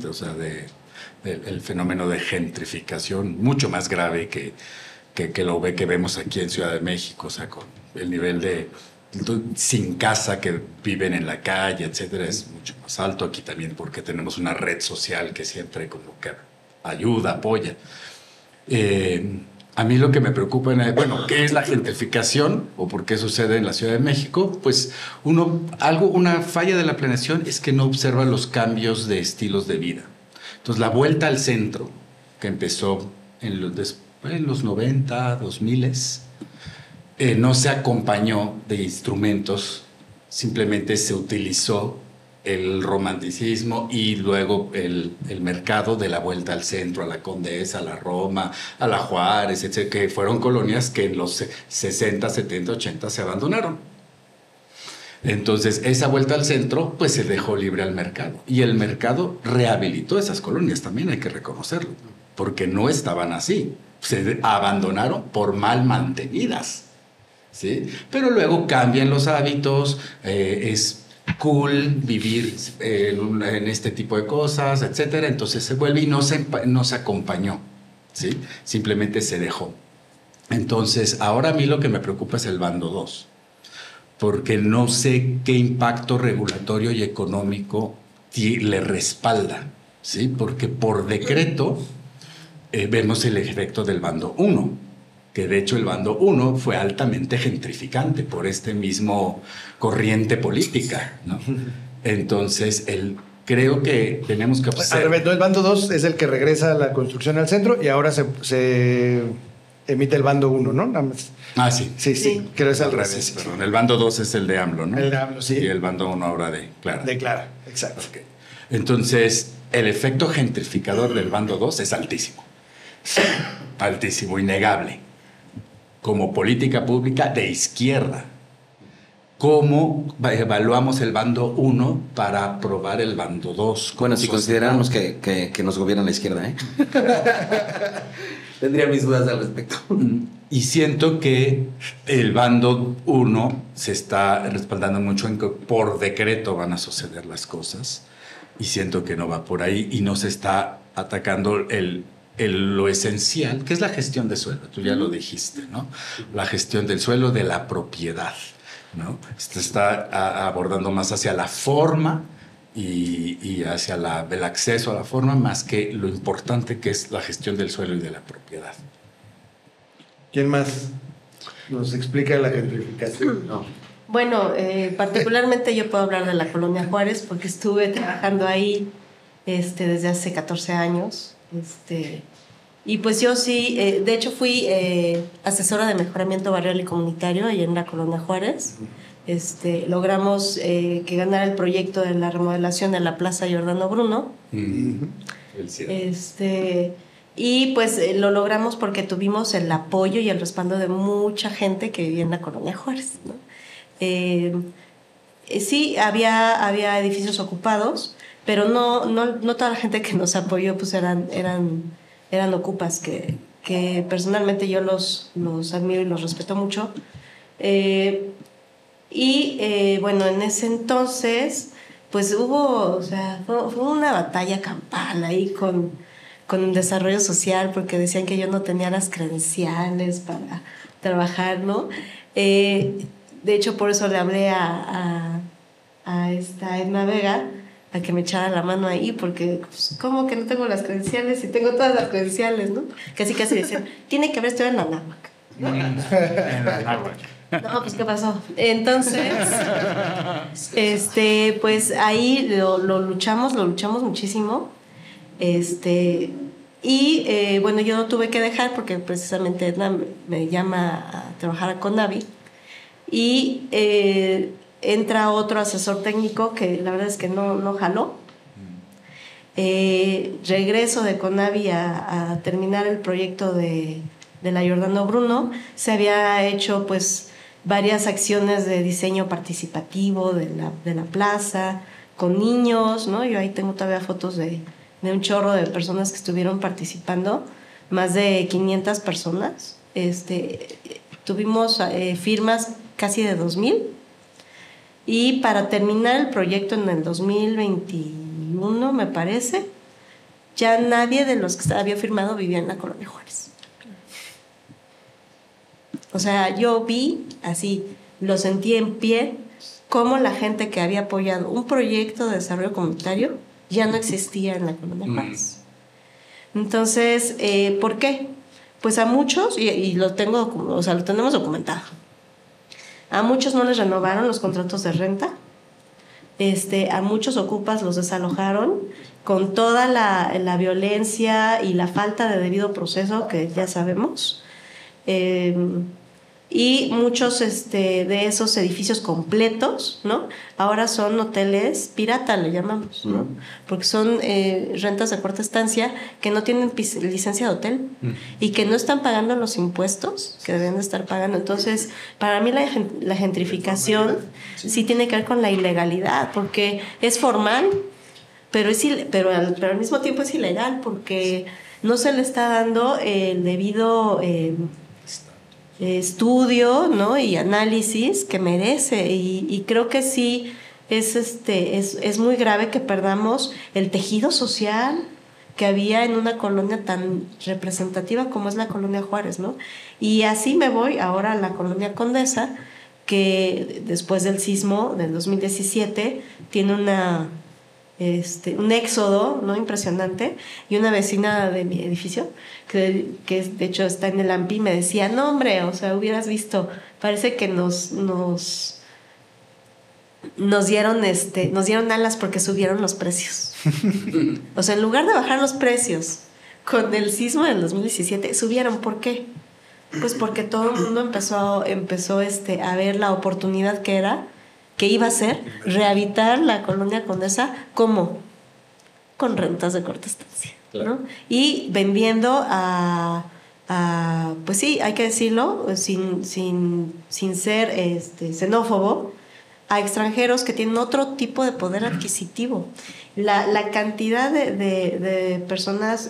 o sea, el fenómeno de gentrificación mucho más grave que vemos aquí en Ciudad de México, o sea, con el nivel de sin casa que viven en la calle, etcétera, es mucho más alto aquí también porque tenemos una red social que siempre como que ayuda, apoya. A mí lo que me preocupa, bueno, ¿qué es la gentrificación o por qué sucede en la Ciudad de México? Pues una falla de la planeación es que no observa los cambios de estilos de vida. Entonces, la vuelta al centro, que empezó en los 90, 2000, no se acompañó de instrumentos, simplemente se utilizó el romanticismo y luego el mercado de la vuelta al centro, a la Condesa, a la Roma, a la Juárez, etc., que fueron colonias que en los 60, 70, 80 se abandonaron. Entonces, esa vuelta al centro, pues se dejó libre al mercado. Y el mercado rehabilitó esas colonias, también hay que reconocerlo, porque no estaban así. Se abandonaron por mal mantenidas, ¿sí? Pero luego cambian los hábitos, es cool vivir en este tipo de cosas, etcétera. Entonces se vuelve y no se acompañó, ¿sí? Simplemente se dejó. Entonces, ahora a mí lo que me preocupa es el bando 2, porque no sé qué impacto regulatorio y económico le respalda, ¿sí? Porque por decreto vemos el efecto del bando 1, que de hecho el bando 1 fue altamente gentrificante por este mismo corriente política, ¿no? Entonces, creo que tenemos que observar. Al revés, el bando 2 es el que regresa la construcción al centro y ahora se emite el bando 1, ¿no? Nada más. Ah, sí. Sí, creo que es al revés. Perdón, el bando 2 es el de AMLO, ¿no? El de AMLO, sí. Y el bando 1 ahora de Clara. De Clara, exacto. Okay. Entonces, el efecto gentrificador del bando 2 es altísimo. Altísimo, innegable. Como política pública de izquierda. ¿Cómo evaluamos el bando 1 para aprobar el bando 2? Bueno, si consideramos que nos gobierna la izquierda, ¿eh? Tendría mis dudas al respecto. Y siento que el bando 1 se está respaldando mucho en que por decreto van a suceder las cosas. Y siento que no va por ahí y no se está atacando lo esencial, que es la gestión de suelo. Tú ya lo dijiste, ¿no? La gestión del suelo, de la propiedad, ¿no? Se está abordando más hacia la forma y hacia el acceso a la forma, más que lo importante que es la gestión del suelo y de la propiedad. ¿Quién más nos explica la gentrificación? No. Bueno, particularmente yo puedo hablar de la Colonia Juárez porque estuve trabajando ahí desde hace 14 años. Y pues yo sí, de hecho fui asesora de mejoramiento barrial y comunitario ahí en la Colonia Juárez. Logramos que ganara el proyecto de la remodelación de la Plaza Giordano Bruno. Y pues lo logramos porque tuvimos el apoyo y el respaldo de mucha gente que vivía en la Colonia Juárez, ¿no? Sí, había edificios ocupados, pero no toda la gente que nos apoyó pues eran ocupas que personalmente yo los admiro y los respeto mucho. Bueno, en ese entonces pues fue una batalla campal ahí con desarrollo social porque decían que yo no tenía las credenciales para trabajar, ¿no? De hecho, por eso le hablé a esta Edna Vega a que me echara la mano ahí, porque pues, ¿cómo que no tengo las credenciales? Si tengo todas las credenciales, ¿no? Casi decían, tiene que haber estudiado en la náhuac, ¿no? En la náhuac. No, pues ¿qué pasó? Entonces, pues ahí lo luchamos muchísimo. Bueno, yo no tuve que dejar porque precisamente Edna me llama a trabajar a Connavi. Y entra otro asesor técnico que la verdad es que no jaló. regreso de CONAVI a terminar el proyecto de la Giordano Bruno, se había hecho pues varias acciones de diseño participativo de la plaza, con niños, ¿no? Yo ahí tengo todavía fotos de un chorro de personas que estuvieron participando, más de 500 personas. Tuvimos firmas casi de 2,000. Y para terminar el proyecto en el 2021, me parece, ya nadie de los que había firmado vivía en la Colonia Juárez. O sea, yo vi así, lo sentí en pie, cómo la gente que había apoyado un proyecto de desarrollo comunitario ya no existía en la Colonia Juárez. Entonces, ¿por qué? Pues a muchos, y lo tenemos documentado. A muchos no les renovaron los contratos de renta. A muchos ocupas los desalojaron con toda la violencia y la falta de debido proceso que ya sabemos. Y muchos de esos edificios completos, ¿no? Ahora son hoteles pirata, le llamamos, ¿no? Porque son rentas de corta estancia que no tienen licencia de hotel y que no están pagando los impuestos que deben de estar pagando. Entonces, para mí la gentrificación sí tiene que ver con la ilegalidad, porque es formal, pero al mismo tiempo es ilegal, porque no se le está dando el debido estudio, ¿no? Y análisis que merece, y creo que sí es muy grave que perdamos el tejido social que había en una colonia tan representativa como es la Colonia Juárez, ¿no? Y así me voy ahora a la Colonia Condesa, que después del sismo del 2017 tiene un éxodo, ¿no? Impresionante, y una vecina de mi edificio que de hecho está en el AMPI me decía, no hombre, o sea, hubieras visto, parece que nos dieron alas porque subieron los precios. O sea, en lugar de bajar los precios con el sismo del 2017, subieron. ¿Por qué? Pues porque todo el mundo empezó a ver la oportunidad que iba a ser rehabilitar la Colonia Condesa. ¿Cómo? Con rentas de corta estancia, ¿no? Y vendiendo pues sí, hay que decirlo, sin ser xenófobo, a extranjeros que tienen otro tipo de poder adquisitivo. La cantidad de personas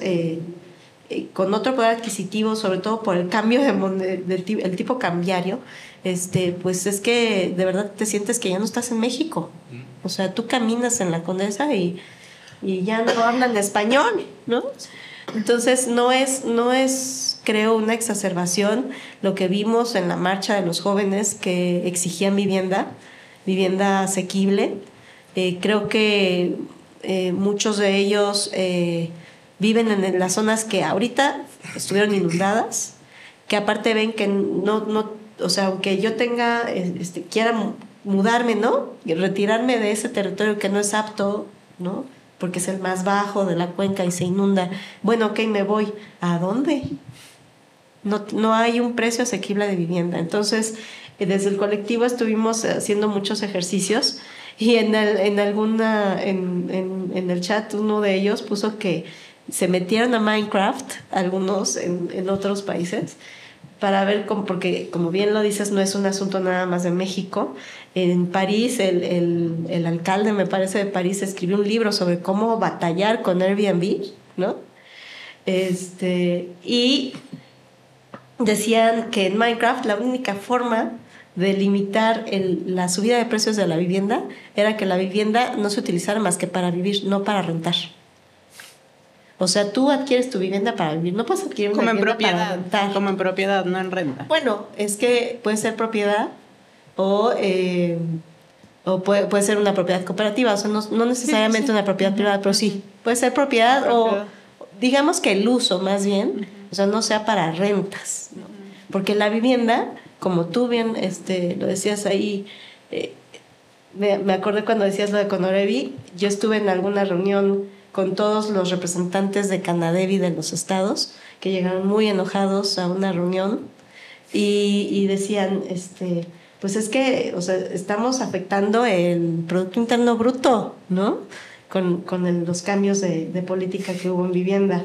con otro poder adquisitivo, sobre todo por el cambio del tipo cambiario, pues es que de verdad te sientes que ya no estás en México. O sea, tú caminas en la Condesa y ya no hablan español, ¿no? Entonces no es creo una exacerbación lo que vimos en la marcha de los jóvenes que exigían vivienda asequible. Creo que muchos de ellos viven en las zonas que ahorita estuvieron inundadas, que aparte ven que no, o sea, aunque yo quiera mudarme, ¿no? Y retirarme de ese territorio que no es apto, ¿no? Porque es el más bajo de la cuenca y se inunda. Bueno, ok, me voy. ¿A dónde? No hay un precio asequible de vivienda. Entonces, desde el colectivo estuvimos haciendo muchos ejercicios y en el chat uno de ellos puso que se metieron a Minecraft, algunos en otros países, para ver porque como bien lo dices, no es un asunto nada más de México. En París, el alcalde, me parece, de París escribió un libro sobre cómo batallar con Airbnb, ¿no? Y decían que en Minecraft la única forma de limitar la subida de precios de la vivienda era que la vivienda no se utilizara más que para vivir, no para rentar. O sea, tú adquieres tu vivienda para vivir, no puedes adquirir una vivienda para rentar. Como en propiedad, no en renta. Bueno, es que puede ser propiedad o puede ser una propiedad cooperativa, o sea, no necesariamente una propiedad privada, pero sí, puede ser propiedad o digamos que el uso más bien, o sea, no sea para rentas, ¿no? Porque la vivienda, como tú bien lo decías ahí, me acordé cuando decías lo de Conorevi, yo estuve en alguna reunión con todos los representantes de Canadevi de los estados, que llegaron muy enojados a una reunión y decían, pues es que, o sea, estamos afectando el Producto Interno Bruto, ¿no? con los cambios de política que hubo en vivienda.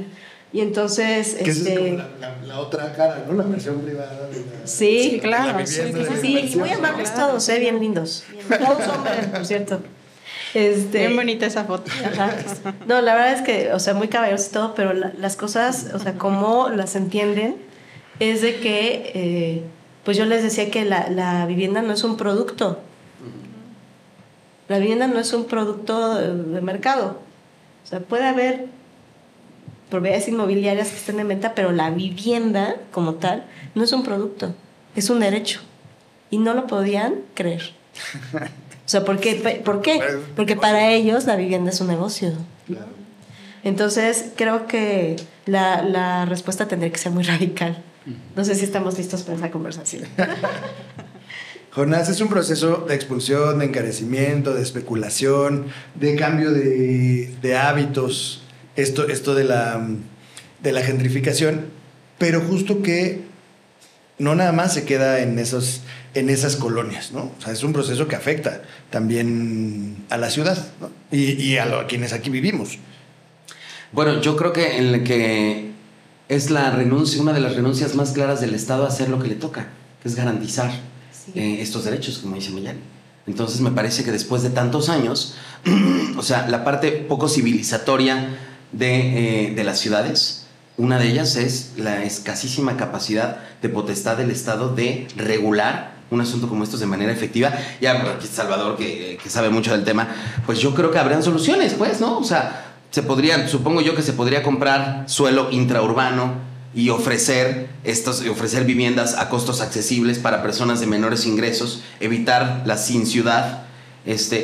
Y entonces... Que esa es como la otra cara, ¿no? La versión privada de la... Sí, claro. Sí, muy amables todos, bien lindos. Todos hombres, por cierto. Bien bonita esa foto. Ajá. No, la verdad es que, o sea, muy caballerosos y todo, pero las cosas, o sea, como las entienden, es de que, pues yo les decía que la vivienda no es un producto. La vivienda no es un producto de mercado. O sea, puede haber propiedades inmobiliarias que estén en venta, pero la vivienda como tal no es un producto, es un derecho. Y no lo podían creer. O sea, ¿por qué? Porque para ellos la vivienda es un negocio. Claro. Entonces, creo que la respuesta tendría que ser muy radical. No sé si estamos listos para esa conversación. Jonás, es un proceso de expulsión, de encarecimiento, de especulación, de cambio de hábitos, esto de la gentrificación, pero justo que no nada más se queda en esas colonias, ¿no? O sea, es un proceso que afecta también a la ciudad, ¿no? Y a quienes aquí vivimos. Bueno, yo creo que es la renuncia, una de las renuncias más claras del Estado a hacer lo que le toca, que es garantizar estos derechos, como dice Millán. Entonces me parece que después de tantos años, o sea, la parte poco civilizatoria de las ciudades, una de ellas es la escasísima capacidad de potestad del Estado de regular un asunto como estos de manera efectiva. Ya aquí Salvador, que sabe mucho del tema, pues yo creo que habrían soluciones, pues, ¿no? O sea, supongo yo que se podría comprar suelo intraurbano y ofrecer viviendas a costos accesibles para personas de menores ingresos, evitar la sin ciudad,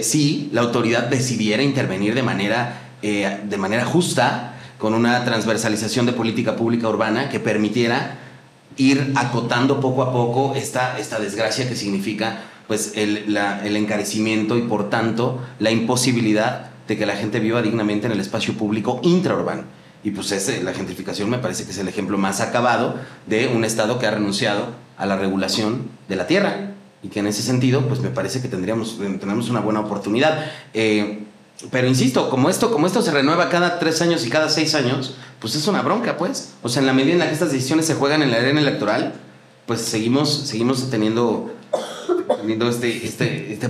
si la autoridad decidiera intervenir de manera justa, con una transversalización de política pública urbana que permitiera ir acotando poco a poco esta desgracia que significa pues el encarecimiento y por tanto la imposibilidad de que la gente viva dignamente en el espacio público intraurbano. Y pues la gentrificación me parece que es el ejemplo más acabado de un Estado que ha renunciado a la regulación de la tierra y que en ese sentido pues me parece que tenemos una buena oportunidad. Pero insisto, como esto se renueva cada 3 años y cada 6 años, pues es una bronca, pues. O sea, en la medida en la que estas decisiones se juegan en la arena electoral, pues seguimos teniendo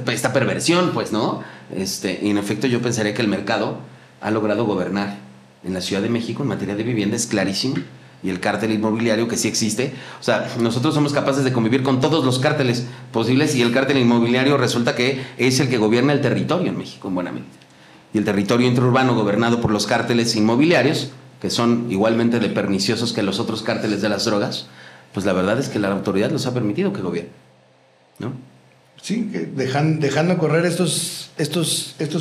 esta perversión, pues, ¿no? Y en efecto yo pensaría que el mercado ha logrado gobernar en la Ciudad de México en materia de vivienda, es clarísimo. Y el cártel inmobiliario que sí existe. O sea, nosotros somos capaces de convivir con todos los cárteles posibles y el cártel inmobiliario resulta que es el que gobierna el territorio en México, en buena medida. Y el territorio intraurbano gobernado por los cárteles inmobiliarios, que son igualmente de perniciosos que los otros cárteles de las drogas, pues la verdad es que la autoridad los ha permitido que gobiernen, ¿no? Sí, que dejando correr estos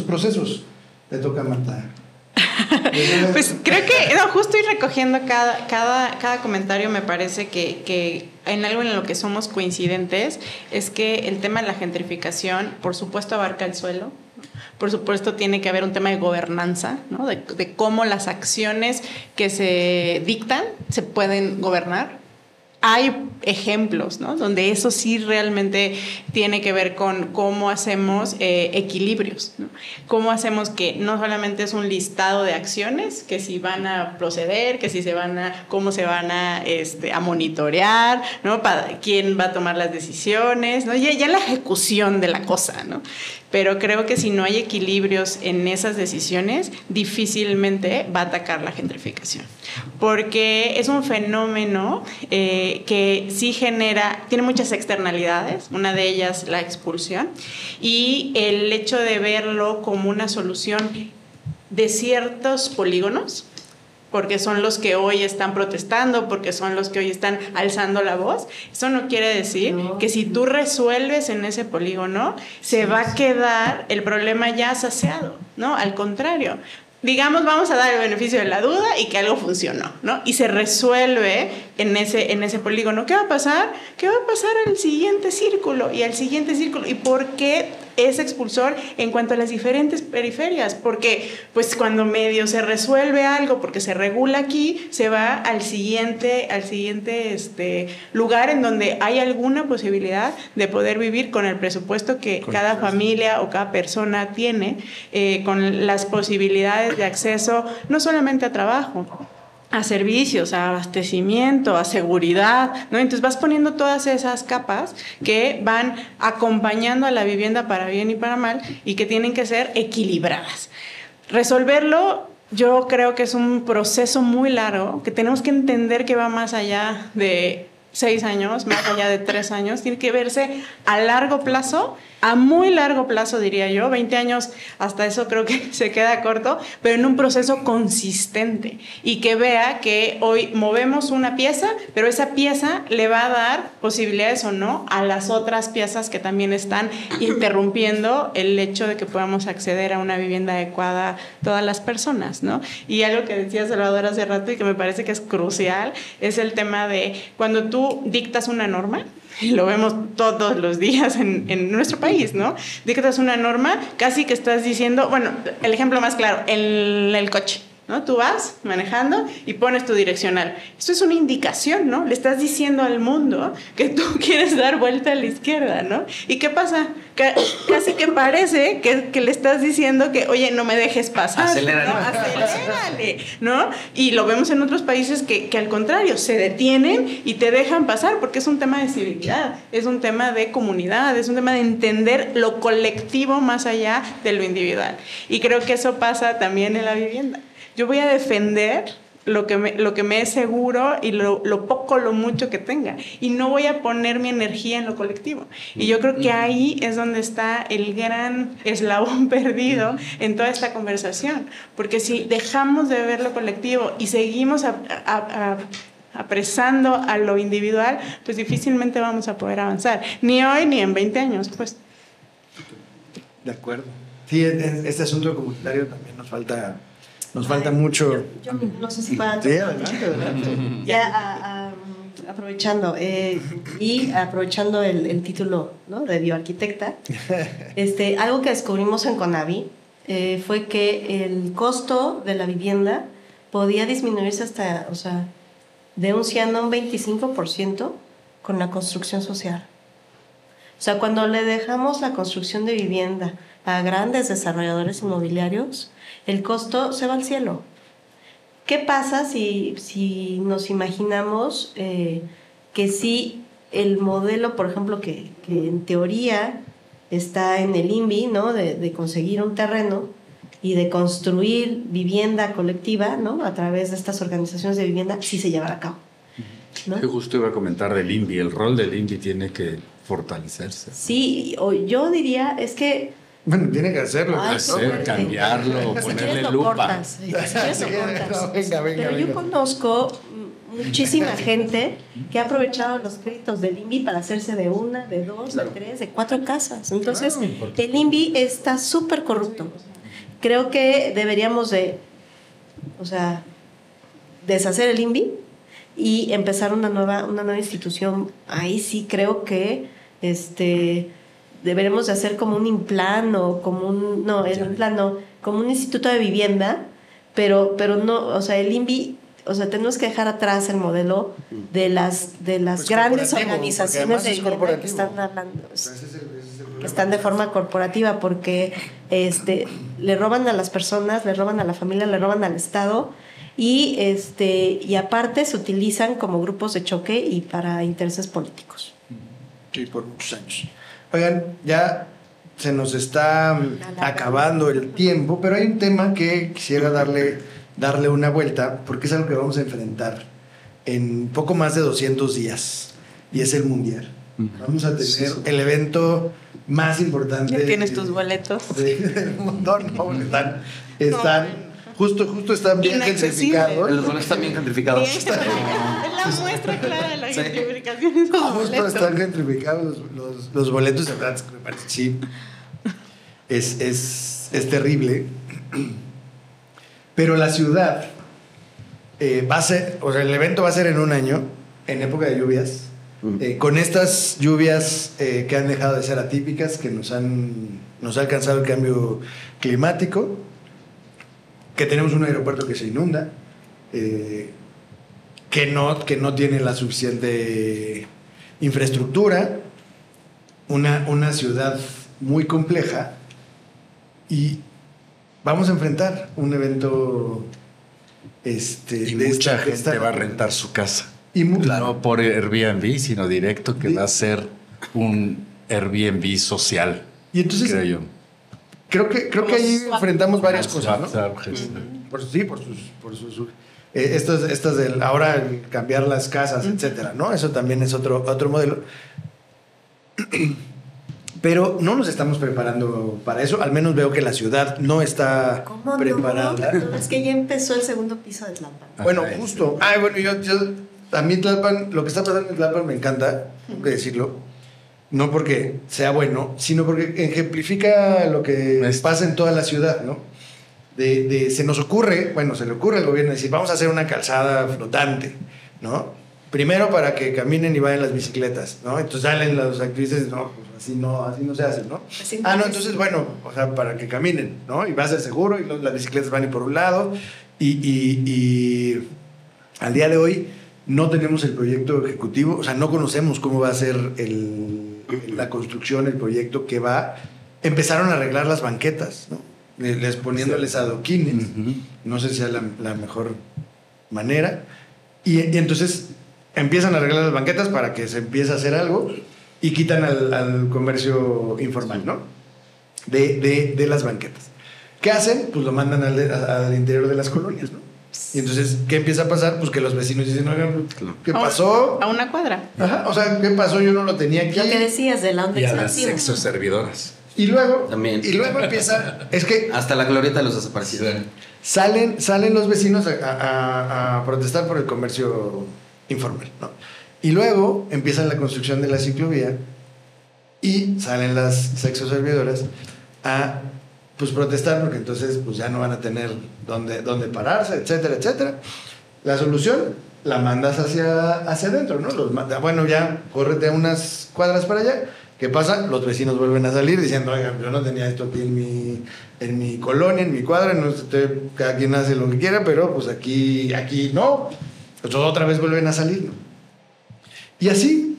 procesos. Le toca a Marta. Pues creo que justo ir recogiendo cada comentario. Me parece que en algo en lo que somos coincidentes es que el tema de la gentrificación, por supuesto, abarca el suelo. Por supuesto, tiene que haber un tema de gobernanza, ¿no? De cómo las acciones que se dictan se pueden gobernar. Hay ejemplos, ¿no? Donde eso sí realmente tiene que ver con cómo hacemos equilibrios, ¿no? Cómo hacemos que no solamente es un listado de acciones, que si van a proceder, que si cómo se van a monitorear, ¿no? Quién va a tomar las decisiones, ¿no? Ya la ejecución de la cosa, ¿no? Pero creo que si no hay equilibrios en esas decisiones, difícilmente va a atacar la gentrificación. Porque es un fenómeno que sí tiene muchas externalidades, una de ellas la expulsión, y el hecho de verlo como una solución de ciertos polígonos, porque son los que hoy están protestando, porque son los que hoy están alzando la voz. Eso no quiere decir que si tú resuelves en ese polígono, se va a quedar el problema ya saciado, ¿no? Al contrario. Digamos, vamos a dar el beneficio de la duda y que algo funcionó, ¿no? Y se resuelve en ese polígono. ¿Qué va a pasar? ¿Qué va a pasar al siguiente círculo y al siguiente círculo? ¿Y por qué es expulsor en cuanto a las diferentes periferias, porque pues cuando medio se resuelve algo, porque se regula aquí, se va al siguiente lugar en donde hay alguna posibilidad de poder vivir con el presupuesto que cada familia o cada persona tiene, con las posibilidades de acceso no solamente a trabajo, a servicios, a abastecimiento, a seguridad, ¿no? Entonces vas poniendo todas esas capas que van acompañando a la vivienda para bien y para mal y que tienen que ser equilibradas. Resolverlo, yo creo que es un proceso muy largo, que tenemos que entender que va más allá de 6 años, más allá de 3 años, tiene que verse a largo plazo, a muy largo plazo diría yo, 20 años hasta eso creo que se queda corto, pero en un proceso consistente y que vea que hoy movemos una pieza, pero esa pieza le va a dar posibilidades o no a las otras piezas que también están interrumpiendo el hecho de que podamos acceder a una vivienda adecuada todas las personas, ¿no? Y algo que decía Salvador hace rato y que me parece que es crucial es el tema de cuando tú dictas una norma, y lo vemos todos los días en nuestro país, ¿no? Dictas una norma, casi que estás diciendo, bueno, el ejemplo más claro, el coche, ¿no? Tú vas manejando y pones tu direccional. Esto es una indicación, ¿no? Le estás diciendo al mundo que tú quieres dar vuelta a la izquierda, ¿no? ¿Y qué pasa? Casi que parece que le estás diciendo que, oye, no me dejes pasar. Acelérale. ¿no? Acelérale, ¿no? Y lo vemos en otros países que al contrario, se detienen y te dejan pasar porque es un tema de civilidad, es un tema de comunidad, es un tema de entender lo colectivo más allá de lo individual. Y creo que eso pasa también en la vivienda. Yo voy a defender lo que me es seguro y lo poco, lo mucho que tenga. Y no voy a poner mi energía en lo colectivo. Y yo creo que ahí es donde está el gran eslabón perdido en toda esta conversación. Porque si dejamos de ver lo colectivo y seguimos apresando a lo individual, pues difícilmente vamos a poder avanzar. Ni hoy ni en 20 años, pues. De acuerdo. Sí, este asunto comunitario también nos falta mucho. Yo no sé si para... Sí, adelante. Ya aprovechando el título, ¿no?, de bioarquitecta, algo que descubrimos en Conavi fue que el costo de la vivienda podía disminuirse hasta, o sea, de un 100 a un 25% con la construcción social. O sea, cuando le dejamos la construcción de vivienda a grandes desarrolladores inmobiliarios, el costo se va al cielo. ¿Qué pasa si nos imaginamos que sí el modelo, por ejemplo, que en teoría está en el INVI, ¿no?, de conseguir un terreno y de construir vivienda colectiva, ¿no?, a través de estas organizaciones de vivienda, sí se llevará a cabo, ¿no? Yo justo iba a comentar del INVI. El rol del INVI tiene que fortalecerse. Sí, yo diría, es que... Bueno, tiene que hacerlo. Cambiarlo, Si ponerle quieres lo lupa. cortas, si quieres lo cortas. Venga, Pero yo conozco muchísima gente que ha aprovechado los créditos del INVI para hacerse de 1, de 2, de 3, de 4 casas. Entonces, el INVI está súper corrupto. Creo que deberíamos deshacer el INVI y empezar una nueva institución. Ahí sí creo que deberemos de hacer como un INPLAN o como como un instituto de vivienda, pero no, o sea, el INVI, o sea, tenemos que dejar atrás el modelo de las grandes organizaciones de vivienda que están hablando, que están de forma corporativa, porque le roban a las personas, le roban a la familia, le roban al Estado y aparte se utilizan como grupos de choque y para intereses políticos. Sí, por muchos años. Oigan, ya se nos está acabando el tiempo, pero hay un tema que quisiera darle una vuelta, porque es algo que vamos a enfrentar en poco más de 200 días, y es el Mundial. Vamos a tener el evento más importante. ¿Ya tienes tus boletos? Del mundo, no, están justo están bien gentrificados. Los boletos están bien gentrificados. Es la muestra clara de la gentrificación. Es como Justo boleto. están gentrificados los boletos, de verdad, me parece, sí. Es terrible. Pero la ciudad va a ser, o sea, el evento va a ser en un año, en época de lluvias. Con estas lluvias que han dejado de ser atípicas, que nos ha alcanzado el cambio climático, que tenemos un aeropuerto que se inunda, que no tiene la suficiente infraestructura, una ciudad muy compleja, y vamos a enfrentar un evento y mucha gente va a rentar su casa. No por Airbnb, sino directo, que va a ser un Airbnb social. Y entonces, creo yo. Creo que ahí enfrentamos varias cosas, ¿no? Por sus estas del ahora el cambiar las casas, etcétera, ¿no? Eso también es otro modelo. Pero no nos estamos preparando para eso. Al menos veo que la ciudad no está preparada. No, es que ya empezó el segundo piso de Tlalpan. Bueno, justo. Bueno, yo a mí Tlalpan, lo que está pasando en Tlalpan me encanta, tengo que decirlo. No porque sea bueno, sino porque ejemplifica lo que pasa en toda la ciudad, ¿no? Se nos ocurre, se le ocurre al gobierno decir, vamos a hacer una calzada flotante, ¿no? Primero para que caminen y vayan las bicicletas, ¿no? Entonces salen los activistas, no, pues así no se hace, ¿no? Entonces, para que caminen, ¿no? Y va a ser seguro y las bicicletas van a ir por un lado y al día de hoy no tenemos el proyecto ejecutivo, o sea, no conocemos cómo va a ser la construcción, el proyecto que va. Empezaron a arreglar las banquetas, ¿no? Poniéndoles adoquines. No sé si sea la mejor manera. Y entonces empiezan a arreglar las banquetas para que se empiece a hacer algo y quitan al comercio informal, ¿no? De las banquetas. ¿Qué hacen? Pues lo mandan al interior de las colonias, ¿no? Y entonces, ¿qué empieza a pasar? Pues que los vecinos dicen, oigan, ¿qué pasó? A una cuadra. Ajá, o sea, ¿qué pasó? Yo no lo tenía aquí. Lo que decías de la onda expansiva. Y a las sexoservidoras. Y luego También. Empieza, es que hasta la glorieta de los desaparecidos. salen los vecinos a protestar por el comercio informal, ¿no? Y luego empieza la construcción de la ciclovía y salen las sexoservidoras a protestar porque entonces ya no van a tener dónde pararse, etcétera, etcétera. La solución la mandas hacia adentro, ¿no? Ya córrete unas cuadras para allá. ¿Qué pasa? Los vecinos vuelven a salir diciendo, oigan, yo no tenía esto aquí en mi colonia, en mi cuadra, cada quien hace lo que quiera, pero pues aquí no. Entonces otra vez vuelven a salir, ¿no? Y así,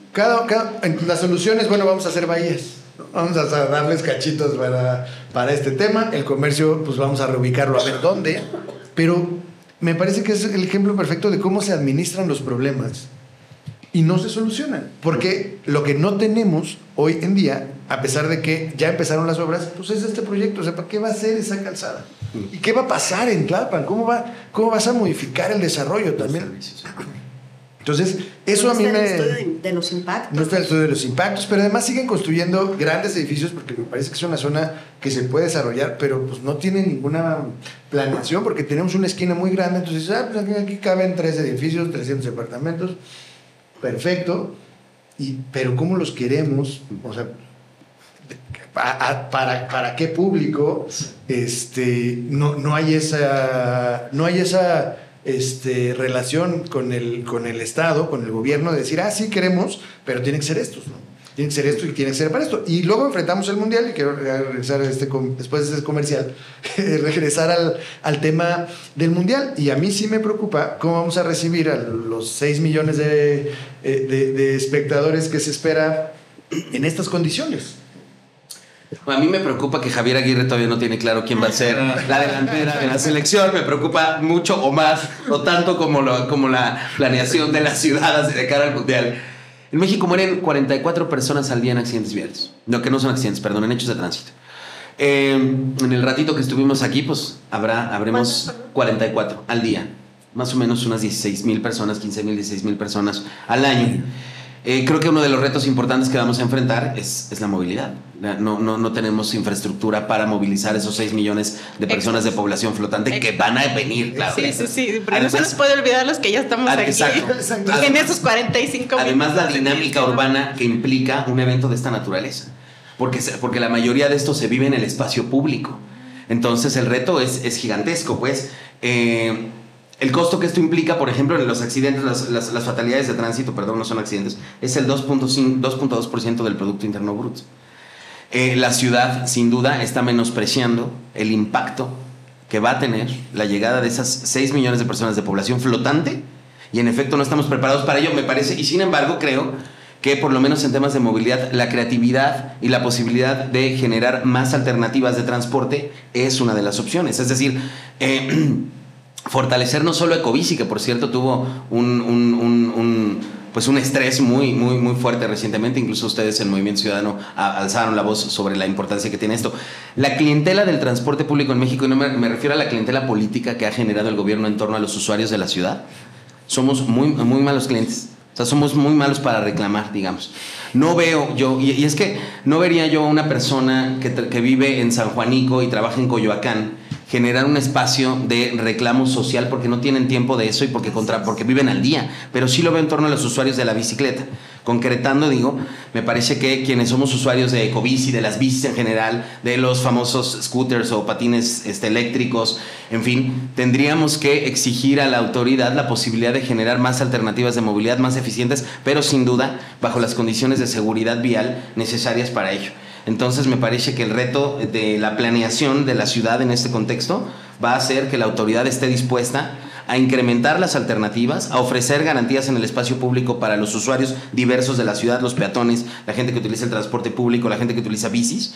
las soluciones, vamos a hacer bahías, ¿no? Vamos a darles cachitos para este tema. El comercio, vamos a reubicarlo a ver dónde. Pero me parece que es el ejemplo perfecto de cómo se administran los problemas y no se solucionan. Porque lo que no tenemos hoy en día, a pesar de que ya empezaron las obras, es este proyecto. O sea, ¿para qué va a ser esa calzada? ¿Y qué va a pasar en Tlalpan? ¿Cómo vas a modificar el desarrollo también? Entonces, eso a mí No está el estudio de los impactos. No está el estudio de los impactos, pero además siguen construyendo grandes edificios porque me parece que es una zona que se puede desarrollar, pero no tiene ninguna planeación porque tenemos una esquina muy grande. Entonces, aquí caben 3 edificios, 300 departamentos. Perfecto. Pero ¿cómo los queremos? O sea, ¿para qué público? No hay esa relación con el Estado, con el gobierno, de decir, sí queremos, pero tiene que ser estos, ¿no? Tiene que ser esto y tiene que ser para esto. Y luego enfrentamos el Mundial, y quiero regresar después de este comercial, regresar al tema del Mundial. Y a mí sí me preocupa cómo vamos a recibir a los 6 millones de espectadores que se espera en estas condiciones. A mí me preocupa que Javier Aguirre todavía no tiene claro quién va a ser la delantera de la selección. Me preocupa mucho o más, o tanto como la planeación de las ciudades de cara al Mundial. En México mueren 44 personas al día en accidentes viales. No, que no son accidentes, perdón, en hechos de tránsito. En el ratito que estuvimos aquí, habremos 44 al día. Más o menos unas 16,000 personas, 15,000, 16,000 personas al año. Creo que uno de los retos importantes que vamos a enfrentar es la movilidad. No tenemos infraestructura para movilizar esos 6 millones de personas de población flotante que van a venir, claro. Sí. Pero no se nos puede olvidar los que ya estamos aquí. Exacto. En esos 45 Además, la dinámica urbana que implica un evento de esta naturaleza. Porque la mayoría de esto se vive en el espacio público. Entonces, el reto es gigantesco, pues. El costo que esto implica, por ejemplo, en los accidentes, las fatalidades de tránsito, perdón, no son accidentes, es el 2.2% del Producto Interno Bruto. La ciudad, sin duda, está menospreciando el impacto que va a tener la llegada de esas 6 millones de personas de población flotante, y en efecto no estamos preparados para ello, me parece, y sin embargo creo que por lo menos en temas de movilidad, la creatividad y la posibilidad de generar más alternativas de transporte es una de las opciones. Es decir, fortalecer no solo Ecobici, que por cierto tuvo pues un estrés muy fuerte recientemente, incluso ustedes en Movimiento Ciudadano alzaron la voz sobre la importancia que tiene esto. La clientela del transporte público en México, y no me refiero a la clientela política que ha generado el gobierno en torno a los usuarios de la ciudad, somos muy malos clientes. O sea, somos muy malos para reclamar, digamos. No veo yo, y es que no vería yo a una persona que vive en San Juanico y trabaja en Coyoacán generar un espacio de reclamo social porque no tienen tiempo de eso y porque viven al día. Pero sí lo veo en torno a los usuarios de la bicicleta. Concretando, digo, me parece que quienes somos usuarios de Ecobici, de las bicis en general, de los famosos scooters o patines eléctricos, en fin, tendríamos que exigir a la autoridad la posibilidad de generar más alternativas de movilidad más eficientes, pero sin duda bajo las condiciones de seguridad vial necesarias para ello. Entonces me parece que el reto de la planeación de la ciudad en este contexto va a hacer que la autoridad esté dispuesta a incrementar las alternativas, a ofrecer garantías en el espacio público para los usuarios diversos de la ciudad, los peatones, la gente que utiliza el transporte público, la gente que utiliza bicis,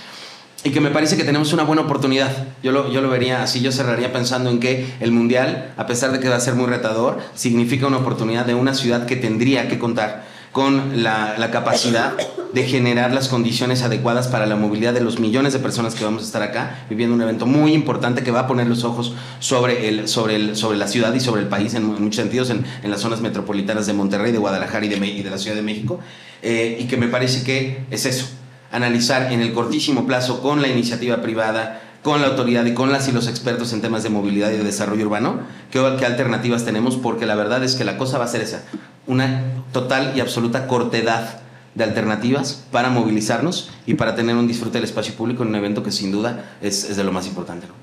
y que me parece que tenemos una buena oportunidad. Yo lo vería así, yo cerraría pensando en que el Mundial, a pesar de que va a ser muy retador, significa una oportunidad de una ciudad que tendría que contar con la capacidad de generar las condiciones adecuadas para la movilidad de los millones de personas que vamos a estar acá viviendo un evento muy importante que va a poner los ojos sobre la ciudad y sobre el país en muchos sentidos, en las zonas metropolitanas de Monterrey, de Guadalajara y de la Ciudad de México, y que me parece que es eso, analizar en el cortísimo plazo con la iniciativa privada, con la autoridad y con las y los expertos en temas de movilidad y de desarrollo urbano, qué alternativas tenemos, porque la verdad es que la cosa va a ser esa, una total y absoluta cortedad de alternativas para movilizarnos y para tener un disfrute del espacio público en un evento que sin duda es de lo más importante, ¿no?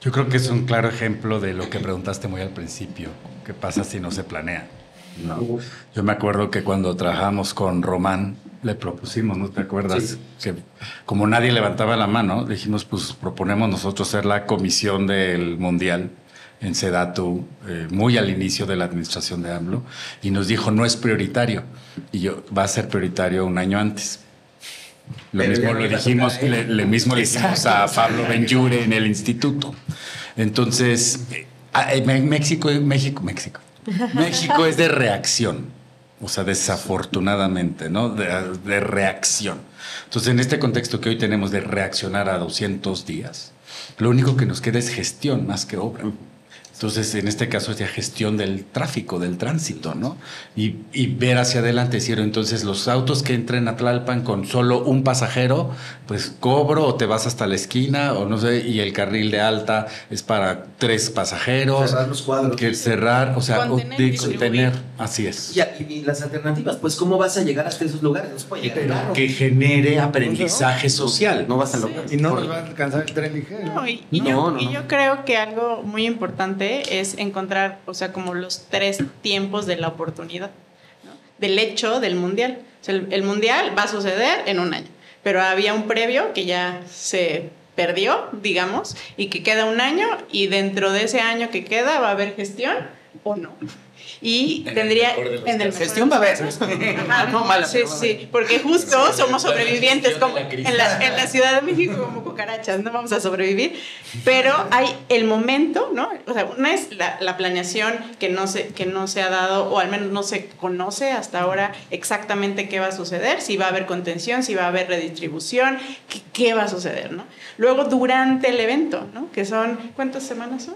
Yo creo que es un claro ejemplo de lo que preguntaste muy al principio, ¿qué pasa si no se planea? No. Yo me acuerdo que cuando trabajamos con Román, le propusimos, ¿no te acuerdas? Sí. Que como nadie levantaba la mano, dijimos, pues proponemos nosotros ser la comisión del Mundial en Sedatu, muy al inicio de la administración de AMLO, y nos dijo, no es prioritario, y va a ser prioritario un año antes. Lo mismo le dijimos a Pablo Benlliure en el instituto. Entonces, México es de reacción, o sea, desafortunadamente, ¿no? De reacción. Entonces, en este contexto que hoy tenemos de reaccionar a 200 días, lo único que nos queda es gestión más que obra. Entonces, en este caso es ya gestión del tráfico, del tránsito, ¿no? Y ver hacia adelante, decir, entonces los autos que entren a Tlalpan con solo un pasajero, pues cobro o te vas hasta la esquina o no sé, y el carril de alta es para 3 pasajeros. Cerrar los cuadros. Que cerrar, o sea, contener, así es. Y las alternativas, pues ¿cómo vas a llegar hasta esos lugares? No se puede llegar. Pero que genere aprendizaje social. No vas a lograr. Y no nos va a alcanzar el tren ligero. No, y yo creo que algo muy importante es encontrar, o sea, como los 3 tiempos de la oportunidad, ¿no? Del hecho del Mundial. O sea, el Mundial va a suceder en un año, pero había un previo que ya se perdió, digamos, y que queda un año, y dentro de ese año que queda va a haber gestión o no. Y tendría en el gestión va a haber. No, mala, sí, porque justo somos sobrevivientes como en la Ciudad de México como cucarachas, no vamos a sobrevivir, pero hay el momento, ¿no? O sea, una es la planeación que no se ha dado, o al menos no se conoce hasta ahora exactamente qué va a suceder, si va a haber contención, si va a haber redistribución, qué va a suceder, ¿no? Luego durante el evento, ¿no? Que son, ¿cuántas semanas son?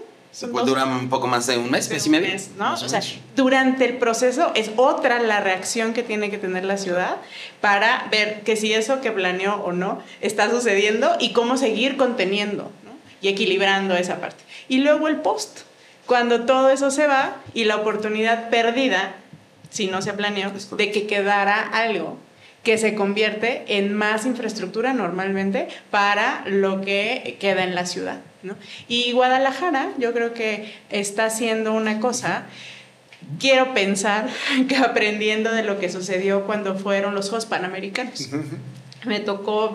Pues dura un poco más de un mes y medio, ¿no? O sea, durante el proceso es otra la reacción que tiene que tener la ciudad para ver que si eso que planeó o no está sucediendo y cómo seguir conteniendo, ¿no? Y equilibrando esa parte. Y luego el post, cuando todo eso se va y la oportunidad perdida, si no se planeó, de que quedara algo que se convierte en más infraestructura normalmente para lo que queda en la ciudad. ¿no? Y Guadalajara, yo creo que está haciendo una cosa. Quiero pensar que aprendiendo de lo que sucedió cuando fueron los Juegos Panamericanos. Me tocó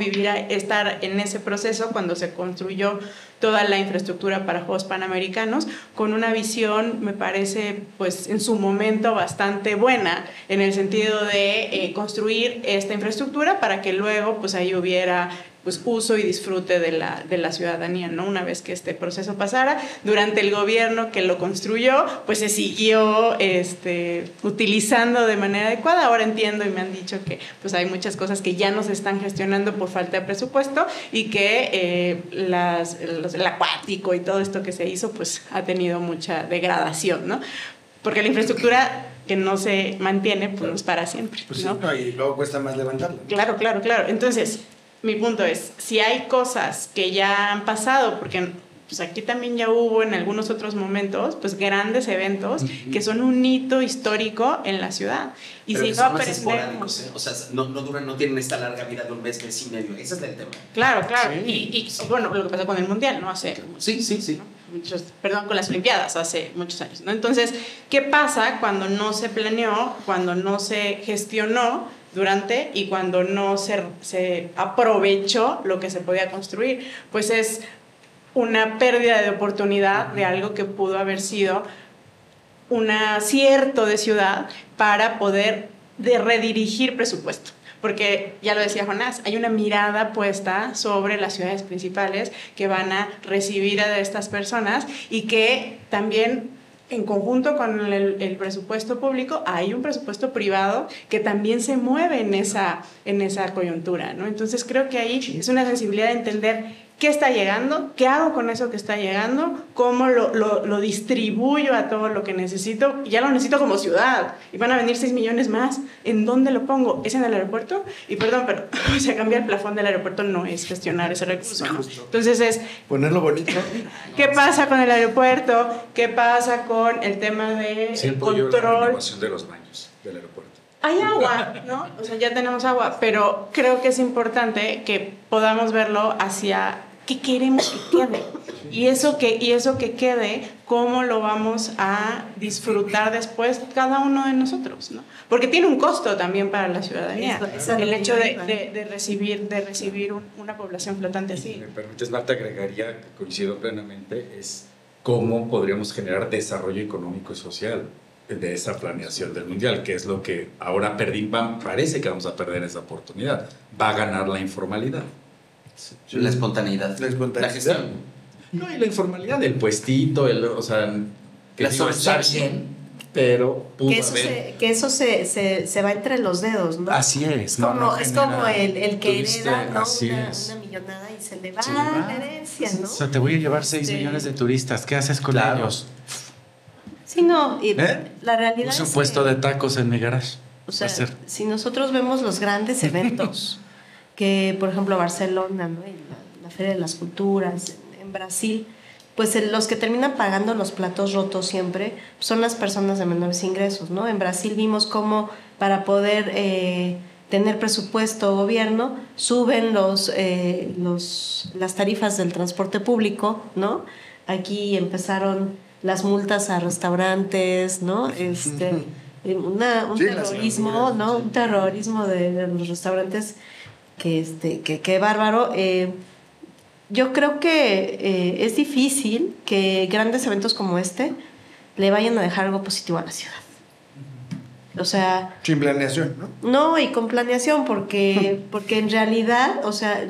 estar en ese proceso cuando se construyó toda la infraestructura para Juegos Panamericanos, con una visión, me parece, pues en su momento bastante buena, en el sentido de construir esta infraestructura para que luego pues ahí hubiera pues uso y disfrute de la ciudadanía, ¿no? Una vez que este proceso pasara, durante el gobierno que lo construyó, pues se siguió utilizando de manera adecuada. Ahora entiendo y me han dicho que pues hay muchas cosas que ya no se están gestionando por falta de presupuesto y que el acuático y todo esto que se hizo pues ha tenido mucha degradación, ¿no? Porque la infraestructura que no se mantiene pues no es para siempre, pues ¿no? Sí, y luego cuesta más levantarla. Claro. Entonces, mi punto es, si hay cosas que ya han pasado, porque pues aquí también ya hubo en algunos otros momentos, pues grandes eventos que son un hito histórico en la ciudad. Y pero si que no son más aprendemos... esporádicos, ¿eh? O sea, no tienen esta larga vida de un mes y medio. Ese es el tema. Claro. Sí. Y bueno, lo que pasó con el Mundial, ¿no? Sí. ¿no? Con las Olimpiadas hace muchos años, ¿no? Entonces, ¿qué pasa cuando no se planeó, cuando no se gestionó durante y cuando no se aprovechó lo que se podía construir? Pues es una pérdida de oportunidad de algo que pudo haber sido un acierto de ciudad para poder redirigir presupuesto. Porque, ya lo decía Jonás, hay una mirada puesta sobre las ciudades principales que van a recibir a estas personas y que también, en conjunto con el presupuesto público, hay un presupuesto privado que también se mueve en esa coyuntura, ¿no? Entonces creo que ahí es una sensibilidad de entender qué está llegando, qué hago con eso que está llegando, cómo lo distribuyo a todo lo que necesito, y ya lo necesito como ciudad, y van a venir 6 millones más, ¿en dónde lo pongo? ¿Es en el aeropuerto? Y perdón, pero o sea, cambiar el plafón del aeropuerto no es gestionar ese recurso, ¿no? Entonces es... Ponerlo bonito. ¿Qué pasa con el aeropuerto? ¿Qué pasa con el tema de control? La renovación de los baños del aeropuerto. Hay agua, ¿no? O sea, ya tenemos agua, pero creo que es importante que podamos verlo hacia qué queremos que quede. Y eso que quede, cómo lo vamos a disfrutar después cada uno de nosotros, ¿no? Porque tiene un costo también para la ciudadanía. El hecho de recibir una población flotante así. Si me permites, Marta, agregaría, coincido plenamente, es cómo podríamos generar desarrollo económico y social de esa planeación del Mundial, que es lo que ahora parece que vamos a perder esa oportunidad. Va a ganar la informalidad. La espontaneidad. La gestión. No, y la informalidad del puestito, o sea, que digo, está bien, pero que eso se va entre los dedos, ¿no? Así es. Es como el que tuviste, hereda, ¿no? así una es. millonada y se le va la herencia, ¿no? O sea, te voy a llevar 6 millones de turistas. ¿Qué haces con ellos? Sí, no, y la realidad Puse un es puesto que, de tacos en mi garage. o sea, si nosotros vemos los grandes eventos, que por ejemplo Barcelona, ¿no? La Feria de las Culturas, en Brasil, pues los que terminan pagando los platos rotos siempre son las personas de menores ingresos, ¿no? En Brasil vimos cómo para poder tener presupuesto gobierno suben las tarifas del transporte público, ¿no? Aquí empezaron las multas a restaurantes, ¿no? Un terrorismo, ¿no? Un terrorismo de los restaurantes que bárbaro. Yo creo que es difícil que grandes eventos como este le vayan a dejar algo positivo a la ciudad. O sea... Sin planeación, ¿no? No, y con planeación, porque en realidad, o sea,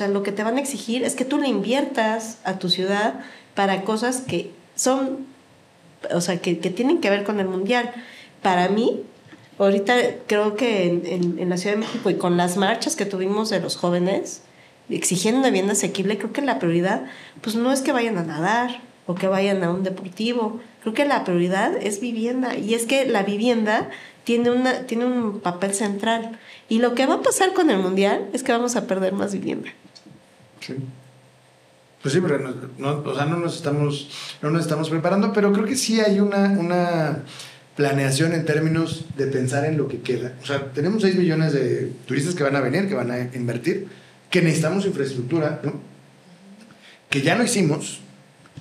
lo que te van a exigir es que tú le inviertas a tu ciudad para cosas que son, o sea, que tienen que ver con el Mundial. Para mí, ahorita creo que en la Ciudad de México y con las marchas que tuvimos de los jóvenes exigiendo una vivienda asequible, creo que la prioridad pues no es que vayan a nadar o que vayan a un deportivo. Creo que la prioridad es vivienda, y es que la vivienda tiene un papel central, y lo que va a pasar con el Mundial es que vamos a perder más vivienda. Sí. Pues sí, pero no nos estamos preparando, pero creo que sí hay una planeación en términos de pensar en lo que queda. O sea, tenemos 6 millones de turistas que van a venir, que van a invertir, que necesitamos infraestructura, ¿no? Que ya no hicimos,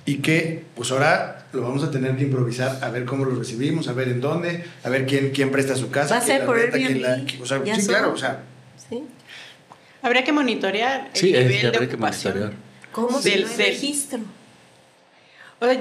y que pues ahora lo vamos a tener que improvisar, a ver cómo lo recibimos, a ver en dónde, a ver quién presta su casa. Va a ser quién la por renta, quién Airbnb. o sea, Ya sí, son. claro, o sea, ¿Sí? Habría que monitorear el Sí, nivel de habría que ocupación. monitorear. ¿Cómo Del- no hay del- registro? O sea,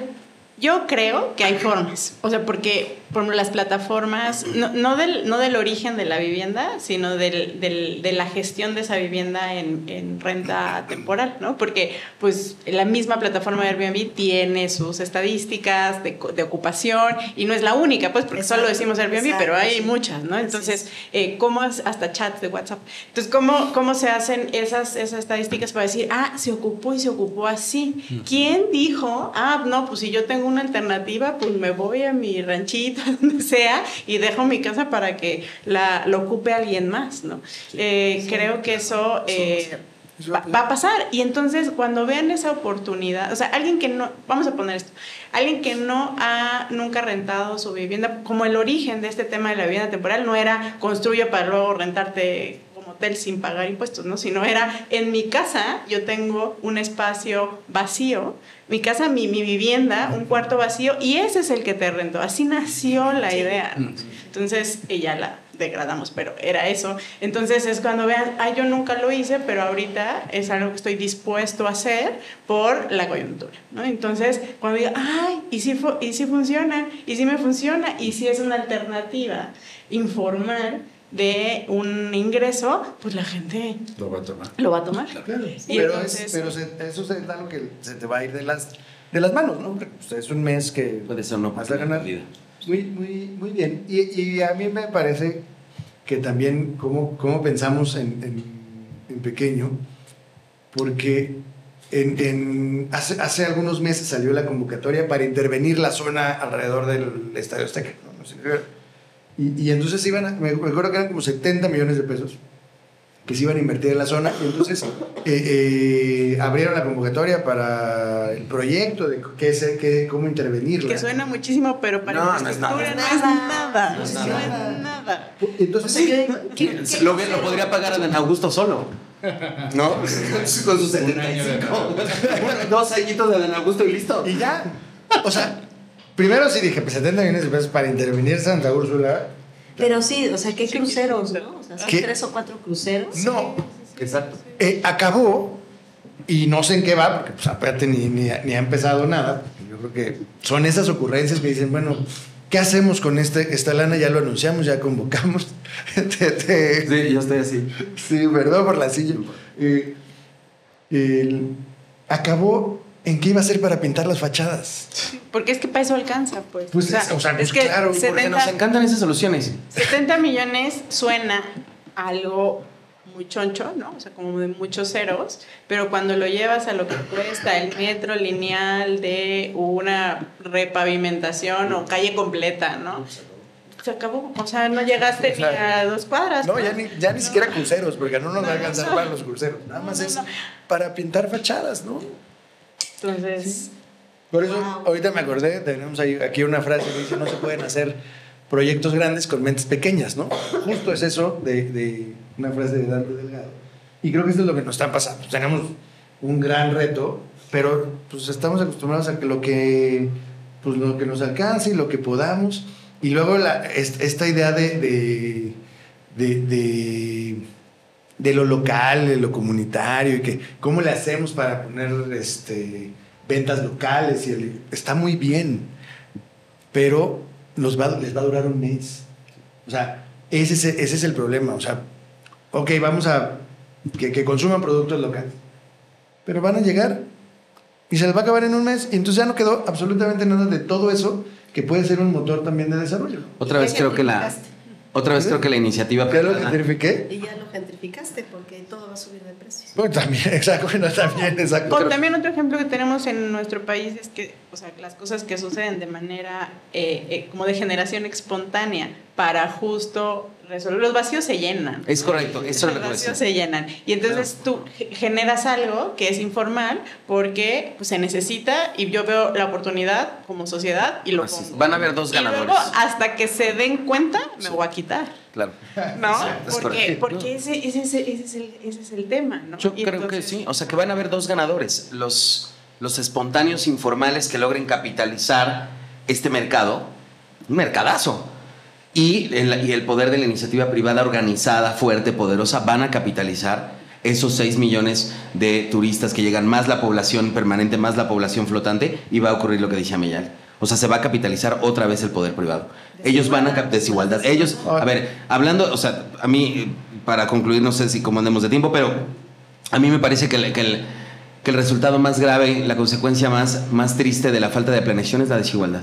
yo creo que hay formas, o sea, porque por ejemplo, las plataformas, no del origen de la vivienda, sino de la gestión de esa vivienda en renta temporal, ¿no? Porque pues la misma plataforma de Airbnb tiene sus estadísticas de ocupación y no es la única, pues porque solo decimos Airbnb, Exacto, pero hay sí. muchas, ¿no? Así Entonces, ¿cómo es hasta chats de WhatsApp? Entonces, ¿cómo se hacen esas estadísticas para decir, se ocupó y se ocupó así? ¿Quién dijo, no, pues si yo tengo una alternativa, pues me voy a mi ranchito, donde sea, y dejo mi casa para que lo ocupe alguien más, ¿no? Creo que eso va a pasar. Y entonces, cuando vean esa oportunidad, o sea, alguien que no, vamos a poner esto, alguien que no ha nunca rentado su vivienda, como el origen de este tema de la vivienda temporal, no era construyo para luego rentarte como hotel sin pagar impuestos, ¿no? Sino era, en mi casa yo tengo un espacio vacío, mi casa, mi vivienda, un cuarto vacío, y ese es el que te rento. Así nació la idea, ¿no? Entonces, ya la degradamos, pero era eso. Entonces es cuando vean, yo nunca lo hice, pero ahorita es algo que estoy dispuesto a hacer por la coyuntura, ¿no? Entonces, cuando diga, ¿y si funciona? ¿Y si me funciona? ¿Y si es una alternativa informal de un ingreso? Pues la gente Lo va a tomar. lo va a tomar. claro. Y entonces, eso es algo que se te va a ir de las manos, ¿no? Porque, pues, es un mes que Puede ser una vas a ganar. oportunidad. Muy bien. Y a mí me parece que también cómo pensamos en pequeño, porque hace algunos meses salió la convocatoria para intervenir la zona alrededor del Estadio Azteca, ¿no? No sé qué. Y entonces me acuerdo que eran como 70 millones de pesos que se iban a invertir en la zona, y entonces abrieron la convocatoria para el proyecto de cómo intervenirla. que suena muchísimo, pero para infraestructura no es nada. No es nada. Entonces, Lo podría pagar a Dan Augusto solo. ¿No? Con sus 75. 2 añitos de Dan Augusto y listo. y ya, o sea, primero sí dije, pues 70 millones de pesos para intervenir Santa Úrsula. Pero sí, o sea, ¿qué cruceros, no? O sea, ¿son ¿Qué? 3 o 4 cruceros? No, Exacto. acabó, y no sé en qué va, porque pues aparte ni ha empezado nada. Yo creo que son esas ocurrencias que dicen, bueno, ¿qué hacemos con esta lana? Ya lo anunciamos, ya convocamos. Sí, yo estoy así. Sí, perdón por la silla. Acabó en qué iba a ser para pintar las fachadas. Porque es que para eso alcanza, pues. Pues, es que claro, Porque 70, nos encantan esas soluciones. 70 millones suena algo muy choncho, ¿no? O sea, como de muchos ceros, pero cuando lo llevas a lo que cuesta el metro lineal de una repavimentación o calle completa, ¿no? Se acabó, o sea, no llegaste ni a 2 cuadras. No, ya ni siquiera cruceros, porque no nos va a alcanzar para los cruceros. Nada más es para pintar fachadas, ¿no? Entonces, Por eso, ahorita me acordé, tenemos aquí una frase que dice, no se pueden hacer proyectos grandes con mentes pequeñas, ¿no? Justo es eso de una frase de Dante Delgado. Y creo que esto es lo que nos está pasando. Tenemos un gran reto, pero pues estamos acostumbrados a que lo que nos alcance y lo que podamos. Y luego esta idea de lo local, de lo comunitario, y que cómo le hacemos para poner ventas locales, está muy bien, pero les va a durar un mes. O sea, ese es el problema. O sea, ok, vamos a que consuman productos locales, pero van a llegar y se les va a acabar en un mes, y entonces ya no quedó absolutamente nada de todo eso que puede ser un motor también de desarrollo. Otra vez creo que la iniciativa ¿Ya lo privada- gentrifiqué? Y ya lo gentrificaste porque todo va a subir de precios. Bueno, también, exacto. o también otro ejemplo que tenemos en nuestro país es que, o sea, las cosas que suceden de manera como de generación espontánea para justo resolver los vacíos se llenan. Es correcto, eso es lo Los que vacíos se llenan. Y entonces tú generas algo que es informal porque pues, se necesita, y yo veo la oportunidad como sociedad y lo Así es. pongo. Van a haber 2 Y luego, ganadores. hasta que se den cuenta, me voy a quitar. Claro. ¿No? Es Porque correcto. ese es el tema, ¿no? Yo Y creo que entonces- sí. O sea, que van a haber 2 ganadores. Los los espontáneos informales que logren capitalizar este mercado, un mercadazo. Y el poder de la iniciativa privada organizada, fuerte, poderosa, van a capitalizar esos 6 millones de turistas que llegan, más la población permanente, más la población flotante, y va a ocurrir lo que dice Ameyal. O sea, se va a capitalizar otra vez el poder privado. Ellos van a desigualdad. Ellos, a ver, hablando, o sea, a mí, para concluir, no sé si cómo andemos de tiempo, pero a mí me parece que el resultado más grave, la consecuencia más triste de la falta de planeación es la desigualdad.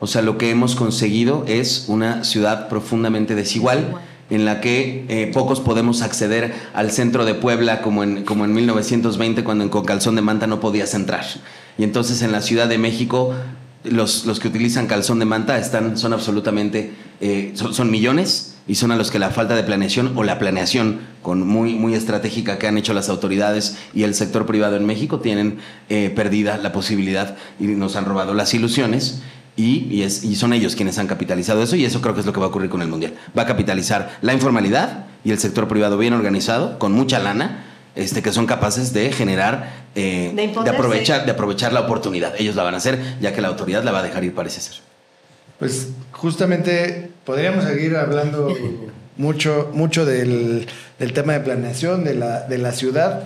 O sea, lo que hemos conseguido es una ciudad profundamente desigual, en la que pocos podemos acceder al centro de Puebla como en 1920, cuando con calzón de manta no podías entrar. Y entonces en la Ciudad de México los que utilizan calzón de manta son absolutamente, son millones, y son a los que la falta de planeación o la planeación muy estratégica que han hecho las autoridades y el sector privado en México tienen perdida la posibilidad y nos han robado las ilusiones. Y son ellos quienes han capitalizado eso, y eso creo que es lo que va a ocurrir con el Mundial. Va a capitalizar la informalidad y el sector privado bien organizado, con mucha lana, que son capaces de generar, de aprovechar la oportunidad. Ellos la van a hacer, ya que la autoridad la va a dejar ir, parece ser. Pues justamente podríamos seguir hablando mucho del tema de planeación de la ciudad.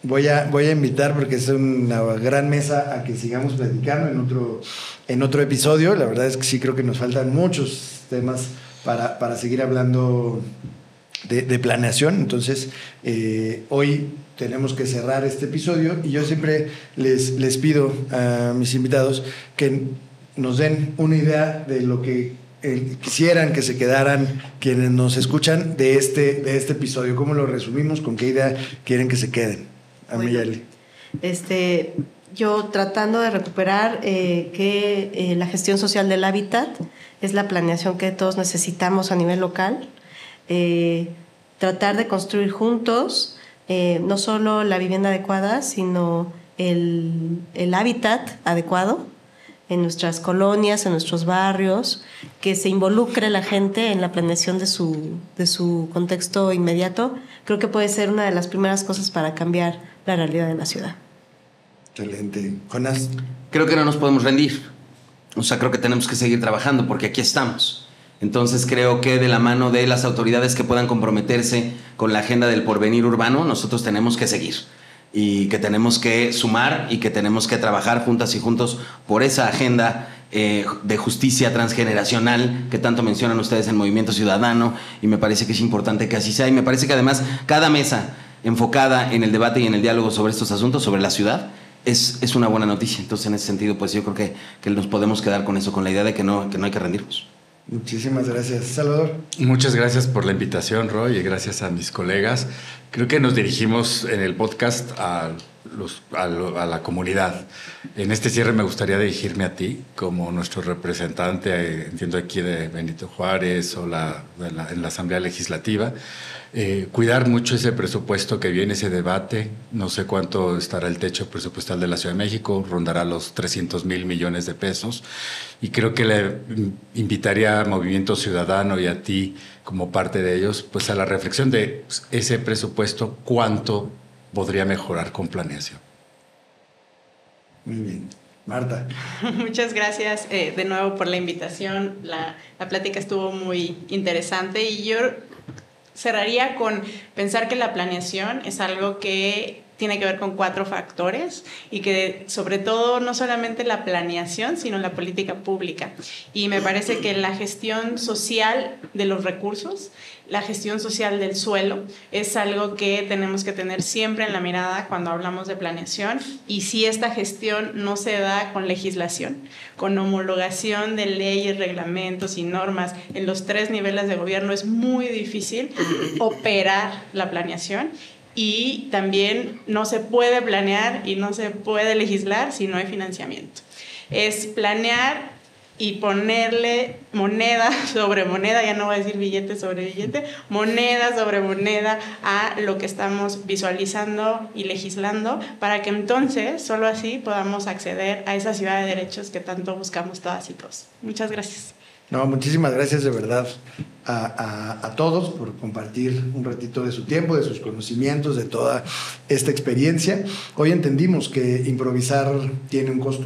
Voy a invitar, porque es una gran mesa, a que sigamos platicando en otro episodio. La verdad es que sí creo que nos faltan muchos temas para seguir hablando de planeación. Entonces, hoy tenemos que cerrar este episodio, y yo siempre les pido a mis invitados que nos den una idea de lo que quisieran que se quedaran quienes nos escuchan de este episodio. ¿Cómo lo resumimos? ¿Con qué idea quieren que se queden? Ameyali. Yo tratando de recuperar que la gestión social del hábitat es la planeación que todos necesitamos a nivel local. Tratar de construir juntos no solo la vivienda adecuada, sino el hábitat adecuado en nuestras colonias, en nuestros barrios, que se involucre la gente en la planeación de su contexto inmediato. Creo que puede ser una de las primeras cosas para cambiar la realidad de la ciudad. Excelente. Jonás. Creo que no nos podemos rendir. O sea, creo que tenemos que seguir trabajando, porque aquí estamos. Entonces creo que de la mano de las autoridades que puedan comprometerse con la agenda del porvenir urbano, nosotros tenemos que seguir. Y que tenemos que sumar, y que tenemos que trabajar juntas y juntos por esa agenda de justicia transgeneracional que tanto mencionan ustedes en Movimiento Ciudadano, y me parece que es importante que así sea. Y me parece que además cada mesa enfocada en el debate y en el diálogo sobre estos asuntos, sobre la ciudad, es una buena noticia. Entonces, en ese sentido, pues yo creo que nos podemos quedar con eso, con la idea de que no hay que rendirnos. Muchísimas gracias. Salvador. Muchas gracias por la invitación, Roy, y gracias a mis colegas. Creo que nos dirigimos en el podcast a la comunidad. En este cierre me gustaría dirigirme a ti como nuestro representante, entiendo aquí de Benito Juárez o en la Asamblea Legislativa. Cuidar mucho ese presupuesto que viene, ese debate. No sé cuánto estará el techo presupuestal de la Ciudad de México, rondará los 300,000 millones de pesos. Y creo que le invitaría a Movimiento Ciudadano y a ti como parte de ellos, pues a la reflexión de ese presupuesto, cuánto podría mejorar con planeación. Muy bien. Marta. Muchas gracias de nuevo por la invitación. La plática estuvo muy interesante, y yo cerraría con pensar que la planeación es algo que tiene que ver con 4 factores, y que sobre todo no solamente la planeación, sino la política pública. Y me parece que la gestión social de los recursos, la gestión social del suelo, es algo que tenemos que tener siempre en la mirada cuando hablamos de planeación. Y si esta gestión no se da con legislación, con homologación de leyes, reglamentos y normas en los 3 niveles de gobierno, es muy difícil operar la planeación. Y también no se puede planear y no se puede legislar si no hay financiamiento. Es planear y ponerle moneda sobre moneda, ya no voy a decir billete sobre billete, moneda sobre moneda a lo que estamos visualizando y legislando, para que entonces solo así podamos acceder a esa ciudad de derechos que tanto buscamos todas y todos. Muchas gracias. No, muchísimas gracias de verdad a todos por compartir un ratito de su tiempo, de sus conocimientos, de toda esta experiencia. Hoy entendimos que improvisar tiene un costo,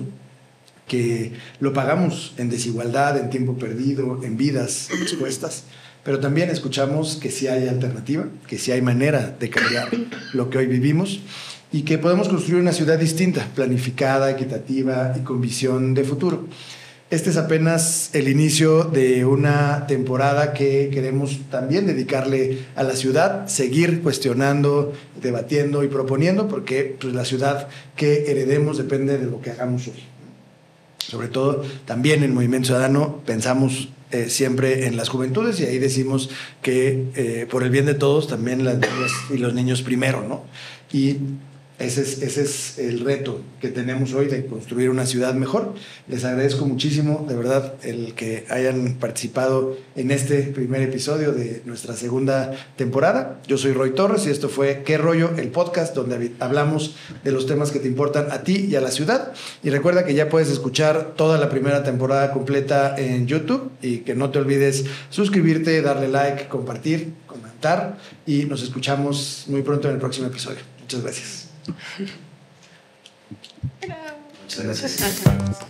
que lo pagamos en desigualdad, en tiempo perdido, en vidas expuestas, pero también escuchamos que sí hay alternativa, que sí hay manera de cambiar lo que hoy vivimos y que podemos construir una ciudad distinta, planificada, equitativa y con visión de futuro. Este es apenas el inicio de una temporada que queremos también dedicarle a la ciudad, seguir cuestionando, debatiendo y proponiendo, porque pues, la ciudad que heredemos depende de lo que hagamos hoy. Sobre todo también en Movimiento Ciudadano pensamos siempre en las juventudes y ahí decimos que por el bien de todos también las niñas y los niños primero, ¿no? Y ese es el reto que tenemos hoy de construir una ciudad mejor. Les agradezco muchísimo, de verdad, el que hayan participado en este primer episodio de nuestra segunda temporada. Yo soy Roy Torres y esto fue ¿Qué rollo? El podcast donde hablamos de los temas que te importan a ti y a la ciudad. Y recuerda que ya puedes escuchar toda la primera temporada completa en YouTube y que no te olvides suscribirte, darle like, compartir, comentar y nos escuchamos muy pronto en el próximo episodio. Muchas gracias. Muchas gracias.